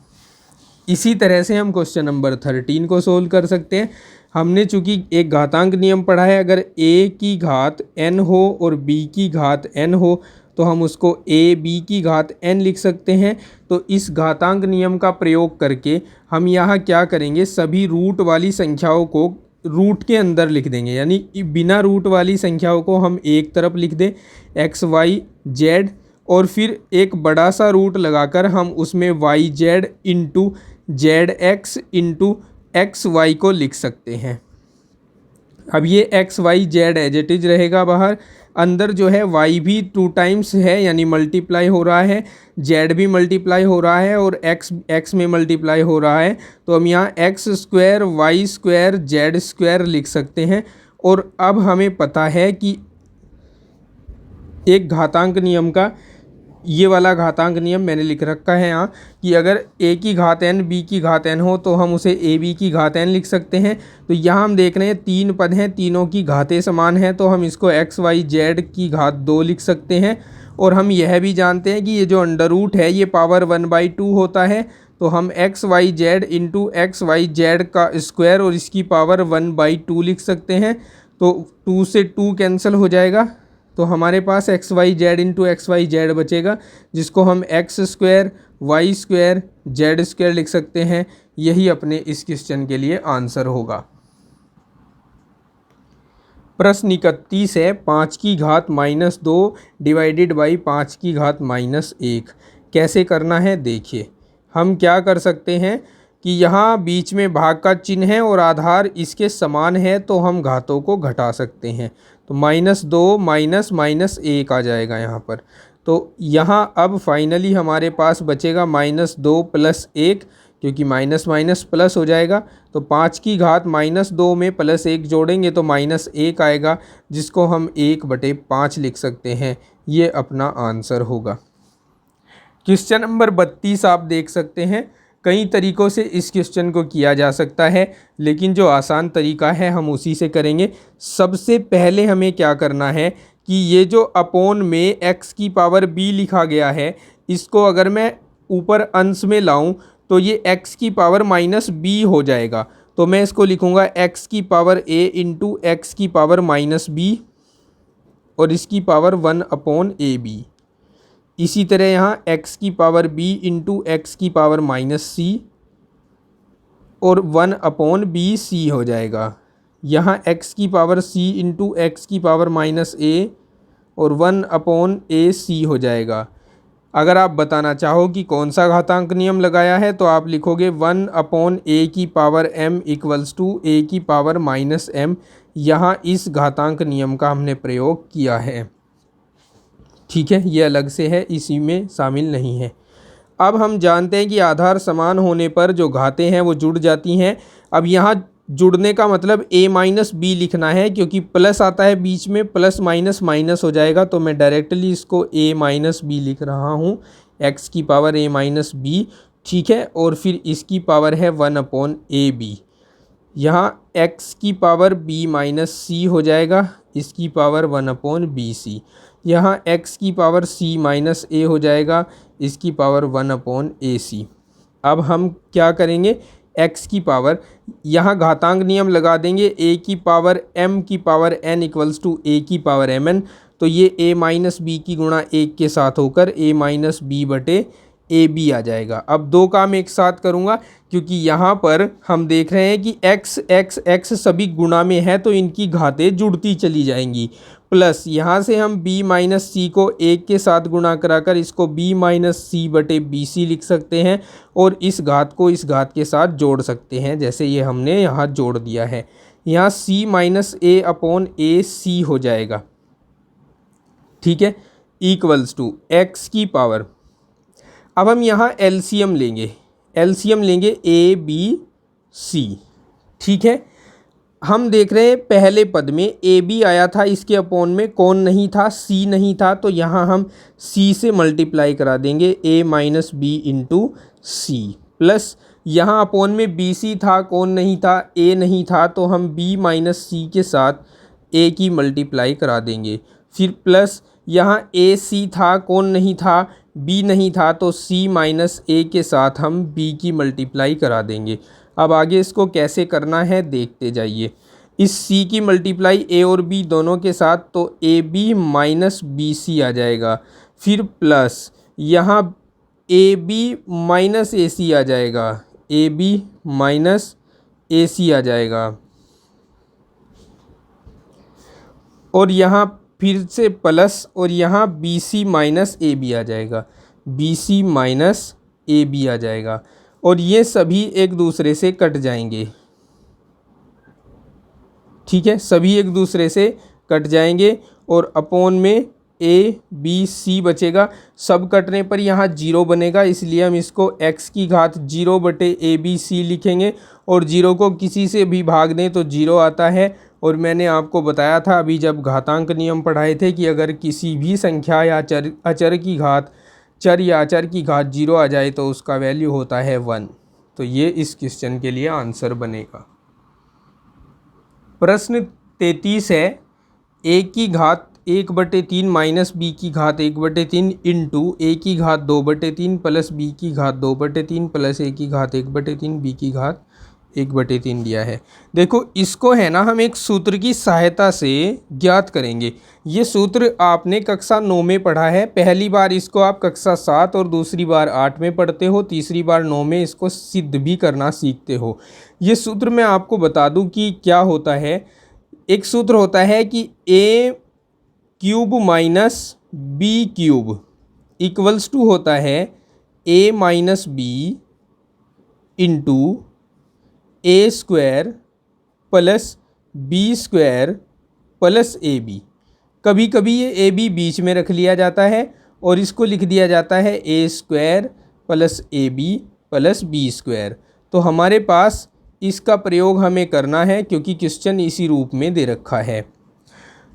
इसी तरह से हम क्वेश्चन नंबर 13 को सोल्व कर सकते हैं। हमने चूंकि एक घातांक नियम पढ़ा है, अगर a की घात n हो और b की घात n हो तो हम उसको a b की घात n लिख सकते हैं। तो इस घातांक नियम का प्रयोग करके हम यहाँ क्या करेंगे, सभी रूट वाली संख्याओं को रूट के अंदर लिख देंगे, यानी बिना रूट वाली संख्याओं को हम एक तरफ लिख दें x y z, और फिर एक बड़ा सा रूट लगाकर हम उसमें yz into zx into xy को लिख सकते हैं। अब ये xy z as it is रहेगा बाहर, अंदर जो है y भी 2 टाइम्स है यानी मल्टीप्लाई हो रहा है, z भी मल्टीप्लाई हो रहा है और x में मल्टीप्लाई हो रहा है। तो हम यहाँ x² y² z² लिख सकते हैं। और अब हमें पता है कि एक घातांक नियम का ये वाला घातांक नियम मैंने लिख रखा है यहाँ कि अगर a की घात n b की घात n हो तो हम उसे ab की घात n लिख सकते हैं। तो यहाँ हम देख रहे हैं 3 पद हैं, तीनों की घातें समान हैं, तो हम इसको x y z की घात 2 लिख सकते हैं। और हम यह भी जानते हैं कि ये जो अंडर रूट है ये पावर 1/2 होता है, तो हम X Y Z into x Y Z का स्क्वायर और इसकी पावर 1/2 लिख सकते हैं। तो 2 से 2 कैंसिल हो जाएगा, तो हमारे पास x Y Z into x Y z बचेगा, जिसको हम x square y square z square लिख सकते हैं। यही अपने इस क्वेश्चन के लिए आंसर होगा। प्रश्न 31 है 5 की घात -2 डिवाइडेड बाई 5 की घात -1 कैसे करना है देखिए। हम क्या कर सकते हैं कि यहाँ बीच में भाग का चिन्ह है और आधार इसके समान है, तो हम घातों को घटा सकते हैं। तो -2 माइनस -1 आ जाएगा यहाँ पर। तो यहाँ अब फाइनली हमारे पास बचेगा -2 + 1, क्योंकि माइनस माइनस प्लस हो जाएगा। तो 5 की घात -2 में +1 जोड़ेंगे तो -1 आएगा, जिसको हम 1/5 लिख सकते हैं। ये अपना आंसर होगा। क्वेश्चन नंबर 32 आप देख सकते हैं। कई तरीक़ों से इस क्वेश्चन को किया जा सकता है, लेकिन जो आसान तरीका है हम उसी से करेंगे। सबसे पहले हमें क्या करना है कि ये जो अपोन में x की पावर b लिखा गया है, इसको अगर मैं ऊपर अंश में लाऊं तो ये x की पावर -b हो जाएगा। तो मैं इसको लिखूंगा x की पावर a इंटू एक्स की पावर -b और इसकी पावर 1/ab। इसी तरह यहाँ x की पावर b इंटू एक्स की पावर -c और 1/bc हो जाएगा। यहाँ x की पावर c इंटू एक्स की पावर -a और 1/ac हो जाएगा। अगर आप बताना चाहो कि कौन सा घातांक नियम लगाया है तो आप लिखोगे 1/a की power m equals to a की पावर -m। यहाँ इस घातांक नियम का हमने प्रयोग किया है। ठीक है, ये अलग से है, इसी में शामिल नहीं है। अब हम जानते हैं कि आधार समान होने पर जो घातें हैं वो जुड़ जाती हैं। अब यहाँ जुड़ने का मतलब a माइनस बी लिखना है, क्योंकि प्लस आता है बीच में, प्लस माइनस माइनस हो जाएगा। तो मैं डायरेक्टली इसको a माइनस बी लिख रहा हूँ, x की पावर a माइनस बी। ठीक है, और फिर इसकी पावर है 1/ab। यहाँ x की पावर b माइनस सी हो जाएगा, इसकी पावर 1/bc। यहाँ x की पावर c माइनस a हो जाएगा, इसकी पावर 1/ac। अब हम क्या करेंगे, x की पावर, यहाँ घातांक नियम लगा देंगे, a की पावर m की power n equals to a की पावर mn। तो ये a माइनस बी की गुणा 1 के साथ होकर a माइनस बी बटे ए बी आ जाएगा। अब दो काम एक साथ करूँगा, क्योंकि यहाँ पर हम देख रहे हैं कि x x x सभी गुणा में है, तो इनकी घातें जुड़ती चली जाएंगी। प्लस यहाँ से हम b माइनस सी को 1 के साथ गुणा कराकर इसको b माइनस सी बटे बी सी लिख सकते हैं, और इस घात को इस घात के साथ जोड़ सकते हैं, जैसे ये हमने यहाँ जोड़ दिया है। यहाँ c माइनस a अपॉन ए सी हो जाएगा। ठीक है, इक्वल्स टू x की पावर। अब हम यहाँ एलसीएम लेंगे, एलसीएम लेंगे ए बी सी। ठीक है, हम देख रहे हैं पहले पद में ए बी आया था, इसके अपोन में कौन नहीं था, सी नहीं था। तो यहाँ हम सी से मल्टीप्लाई करा देंगे, ए माइनस बी इंटू सी। प्लस यहाँ अपोन में बी सी था, कौन नहीं था, ए नहीं था। तो हम बी माइनस सी के साथ ए की मल्टीप्लाई करा देंगे। फिर प्लस यहाँ ए सी था, कौन नहीं था, बी नहीं था। तो c माइनस ए के साथ हम b की मल्टीप्लाई करा देंगे। अब आगे इसको कैसे करना है देखते जाइए। इस c की मल्टीप्लाई a और b दोनों के साथ, तो a b minus b c आ जाएगा। फिर प्लस यहाँ ए बी माइनस ए सी आ जाएगा, ए बी माइनस ए सी आ जाएगा। और यहाँ फिर से प्लस, और यहाँ b c minus a b आ जाएगा, b c minus a b आ जाएगा। और ये सभी एक दूसरे से कट जाएंगे। ठीक है, सभी एक दूसरे से कट जाएंगे और अपोन में ए बी सी बचेगा। सब कटने पर यहाँ 0 बनेगा, इसलिए हम इसको x की घात 0 बटे ए बी सी लिखेंगे। और 0 को किसी से भी भाग दें तो 0 आता है। और मैंने आपको बताया था अभी जब घातांक नियम पढ़ाए थे कि अगर किसी भी संख्या या अचर की घात चर या अचर की घात 0 आ जाए तो उसका वैल्यू होता है 1। तो ये इस क्वेश्चन के लिए आंसर बनेगा। प्रश्न 33 है, a की घात 1/3 माइनस बी की घात 1/3 इंटू ए की घात 2/3 प्लस बी की घात 2/3 प्लस ए की घात 1/3 बी की घात 1/3 दिया है। देखो इसको है ना हम एक सूत्र की सहायता से ज्ञात करेंगे। ये सूत्र आपने कक्षा 9 में पढ़ा है, पहली बार इसको आप कक्षा 7 और दूसरी बार 8 में पढ़ते हो, तीसरी बार 9 में इसको सिद्ध भी करना सीखते हो। ये सूत्र मैं आपको बता दूं कि क्या होता है। एक सूत्र होता है कि a cube minus B cube equals to होता है a minus B into A square plus B square plus A B. कभी कभी ये ए बी बीच में रख लिया जाता है और इसको लिख दिया जाता है a square plus A b plus B square. तो हमारे पास इसका प्रयोग हमें करना है क्योंकि क्वेश्चन इसी रूप में दे रखा है।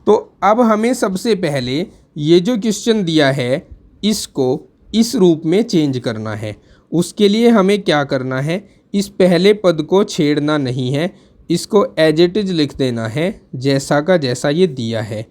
तो अब हमें सबसे पहले ये जो क्वेश्चन दिया है इसको इस रूप में चेंज करना है। उसके लिए हमें क्या करना है, इस पहले पद को छेड़ना नहीं है, इसको एज इट इज लिख देना है जैसा का जैसा ये दिया है।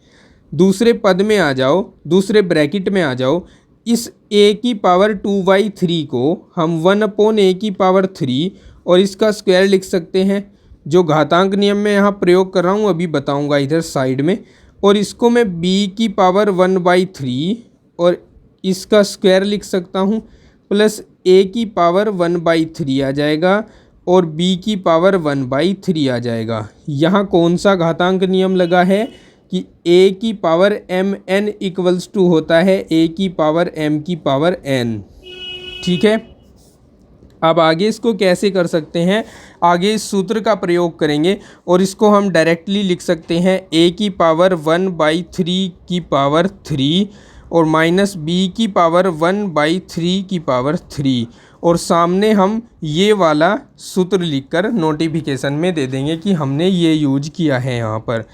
दूसरे पद में आ जाओ, दूसरे ब्रैकेट में आ जाओ। इस a की पावर 2/3 को हम 1/a की पावर 3 और इसका स्क्वायर लिख सकते हैं। जो घातांक नियम में यहाँ प्रयोग कर रहा हूँ अभी बताऊँगा इधर साइड में। और इसको मैं b की पावर 1/3 और इसका स्क्वायर लिख सकता हूँ, प्लस a की पावर 1/3 आ जाएगा और b की पावर 1/3 आ जाएगा। यहाँ कौन सा घातांक नियम लगा है कि a की पावर mn इक्वल्स टू होता है a की पावर m की पावर n। ठीक है, अब आगे इसको कैसे कर सकते हैं, आगे इस सूत्र का प्रयोग करेंगे और इसको हम डायरेक्टली लिख सकते हैं a की पावर 1/3 की पावर 3 और माइनस b की पावर 1/3 की पावर 3 और सामने हम ये वाला सूत्र लिखकर नोटिफिकेशन में दे देंगे कि हमने ये यूज किया है। यहाँ पर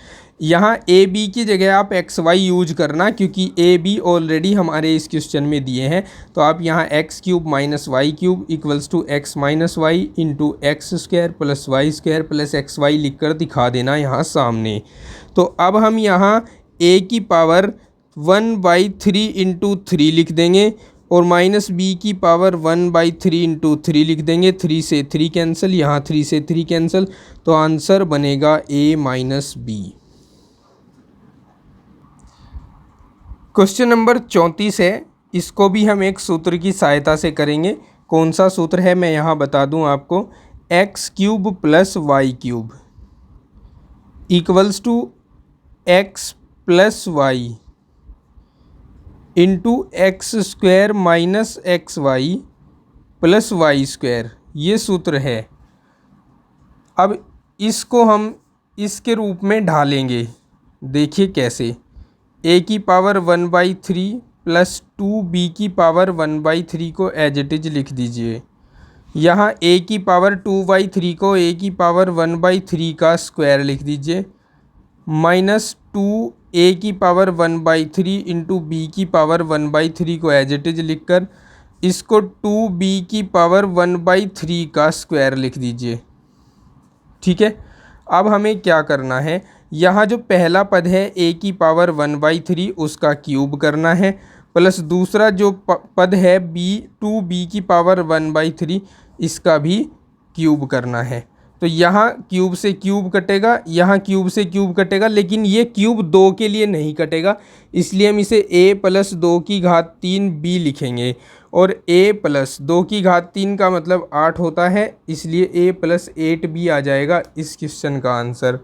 यहाँ ए बी की जगह आप एक्स वाई यूज करना क्योंकि ए बी ऑलरेडी हमारे इस क्वेश्चन में दिए हैं। तो आप यहाँ X cube minus Y cube equals to X minus Y into X square plus Y square plus X Y लिख कर दिखा देना यहाँ सामने। तो अब हम यहाँ ए की पावर 1/3 इंटू 3 लिख देंगे और माइनस बी की पावर 1/3 इंटू 3 लिख देंगे। 3 से 3 कैंसिल, यहाँ 3 से 3 कैंसिल, तो आंसर बनेगा a minus B. Question number 34 है, इसको भी हम एक सूत्र की सहायता से करेंगे। कौन सा सूत्र है मैं यहाँ बता दूँ आपको, X cube plus Y cube equals to X plus Y into X square minus X Y plus Y square, ये सूत्र है। अब इसको हम इसके रूप में ढालेंगे, देखिए कैसे। a की पावर 1/3 प्लस 2b की पावर 1/3 को एज इट इज लिख दीजिए। यहाँ a की पावर 2/3 को a की पावर 1/3 का स्क्वायर लिख दीजिए, माइनस 2a की पावर 1/3 इंटू बी की पावर 1/3 को एज इट इज लिख कर इसको 2b की पावर 1/3 का स्क्वायर लिख दीजिए। ठीक है, अब हमें क्या करना है, यहाँ जो पहला पद है a की पावर 1/3 उसका क्यूब करना है, प्लस दूसरा जो पद है b 2b की पावर 1/3 इसका भी क्यूब करना है। तो यहाँ क्यूब से क्यूब कटेगा, यहाँ क्यूब से क्यूब कटेगा, लेकिन ये क्यूब 2 के लिए नहीं कटेगा, इसलिए हम इसे a प्लस 2 की घात 3b लिखेंगे और a प्लस 2 की घात 3 का मतलब 8 होता है, इसलिए a प्लस 8b आ जाएगा इस क्वेश्चन का आंसर।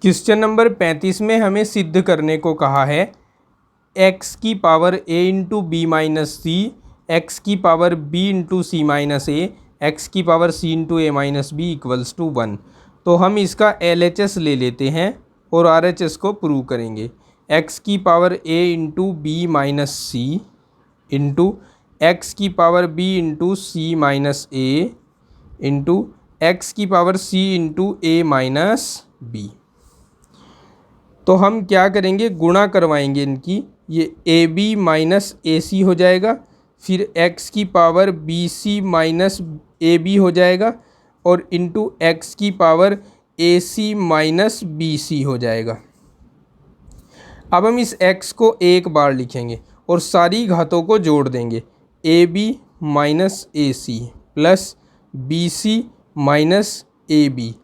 क्वेश्चन नंबर 35 में हमें सिद्ध करने को कहा है x की power a into B minus C, X की power b into C minus A, X की power c into A minus B equals to 1। तो हम इसका LHS ले लेते हैं और RHS को प्रूव करेंगे। x की power a into B minus c into x की power b into C minus a into x की पावर c इंटू ए माइनस बी। तो हम क्या करेंगे, गुणा करवाएंगे इनकी, ये ए बी माइनस ए सी हो जाएगा, फिर एक्स की power b c minus a b हो जाएगा और इंटू एक्स की power a c minus b c हो जाएगा। अब हम इस x को एक बार लिखेंगे और सारी घातों को जोड़ देंगे। A b minus a c plus b c minus a b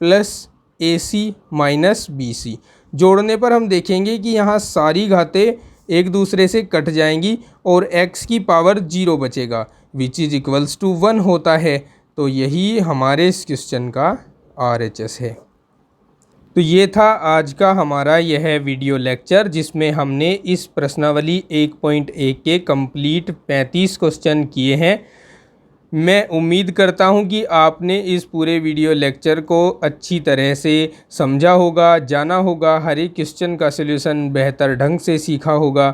plus a c minus b c. जोड़ने पर हम देखेंगे कि यहाँ सारी घातें एक दूसरे से कट जाएंगी और x की पावर 0 बचेगा, विच इज़ इक्वल्स टू 1 होता है। तो यही हमारे इस क्वेश्चन का RHS है। तो ये था आज का हमारा यह वीडियो लेक्चर, जिसमें हमने इस प्रश्नावली 1.1 के कंप्लीट 35 क्वेश्चन किए हैं। मैं उम्मीद करता हूं कि आपने इस पूरे वीडियो लेक्चर को अच्छी तरह से समझा होगा, जाना होगा, हर एक क्वेश्चन का सलूशन बेहतर ढंग से सीखा होगा।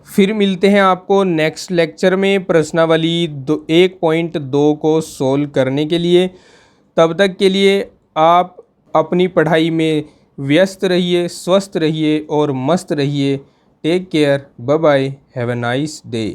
फिर मिलते हैं आपको नेक्स्ट लेक्चर में प्रश्नावली 1.2 को सोल्व करने के लिए। तब तक के लिए आप अपनी पढ़ाई में व्यस्त रहिए, स्वस्थ रहिए और मस्त रहिए। Take care, bye bye, have a nice day.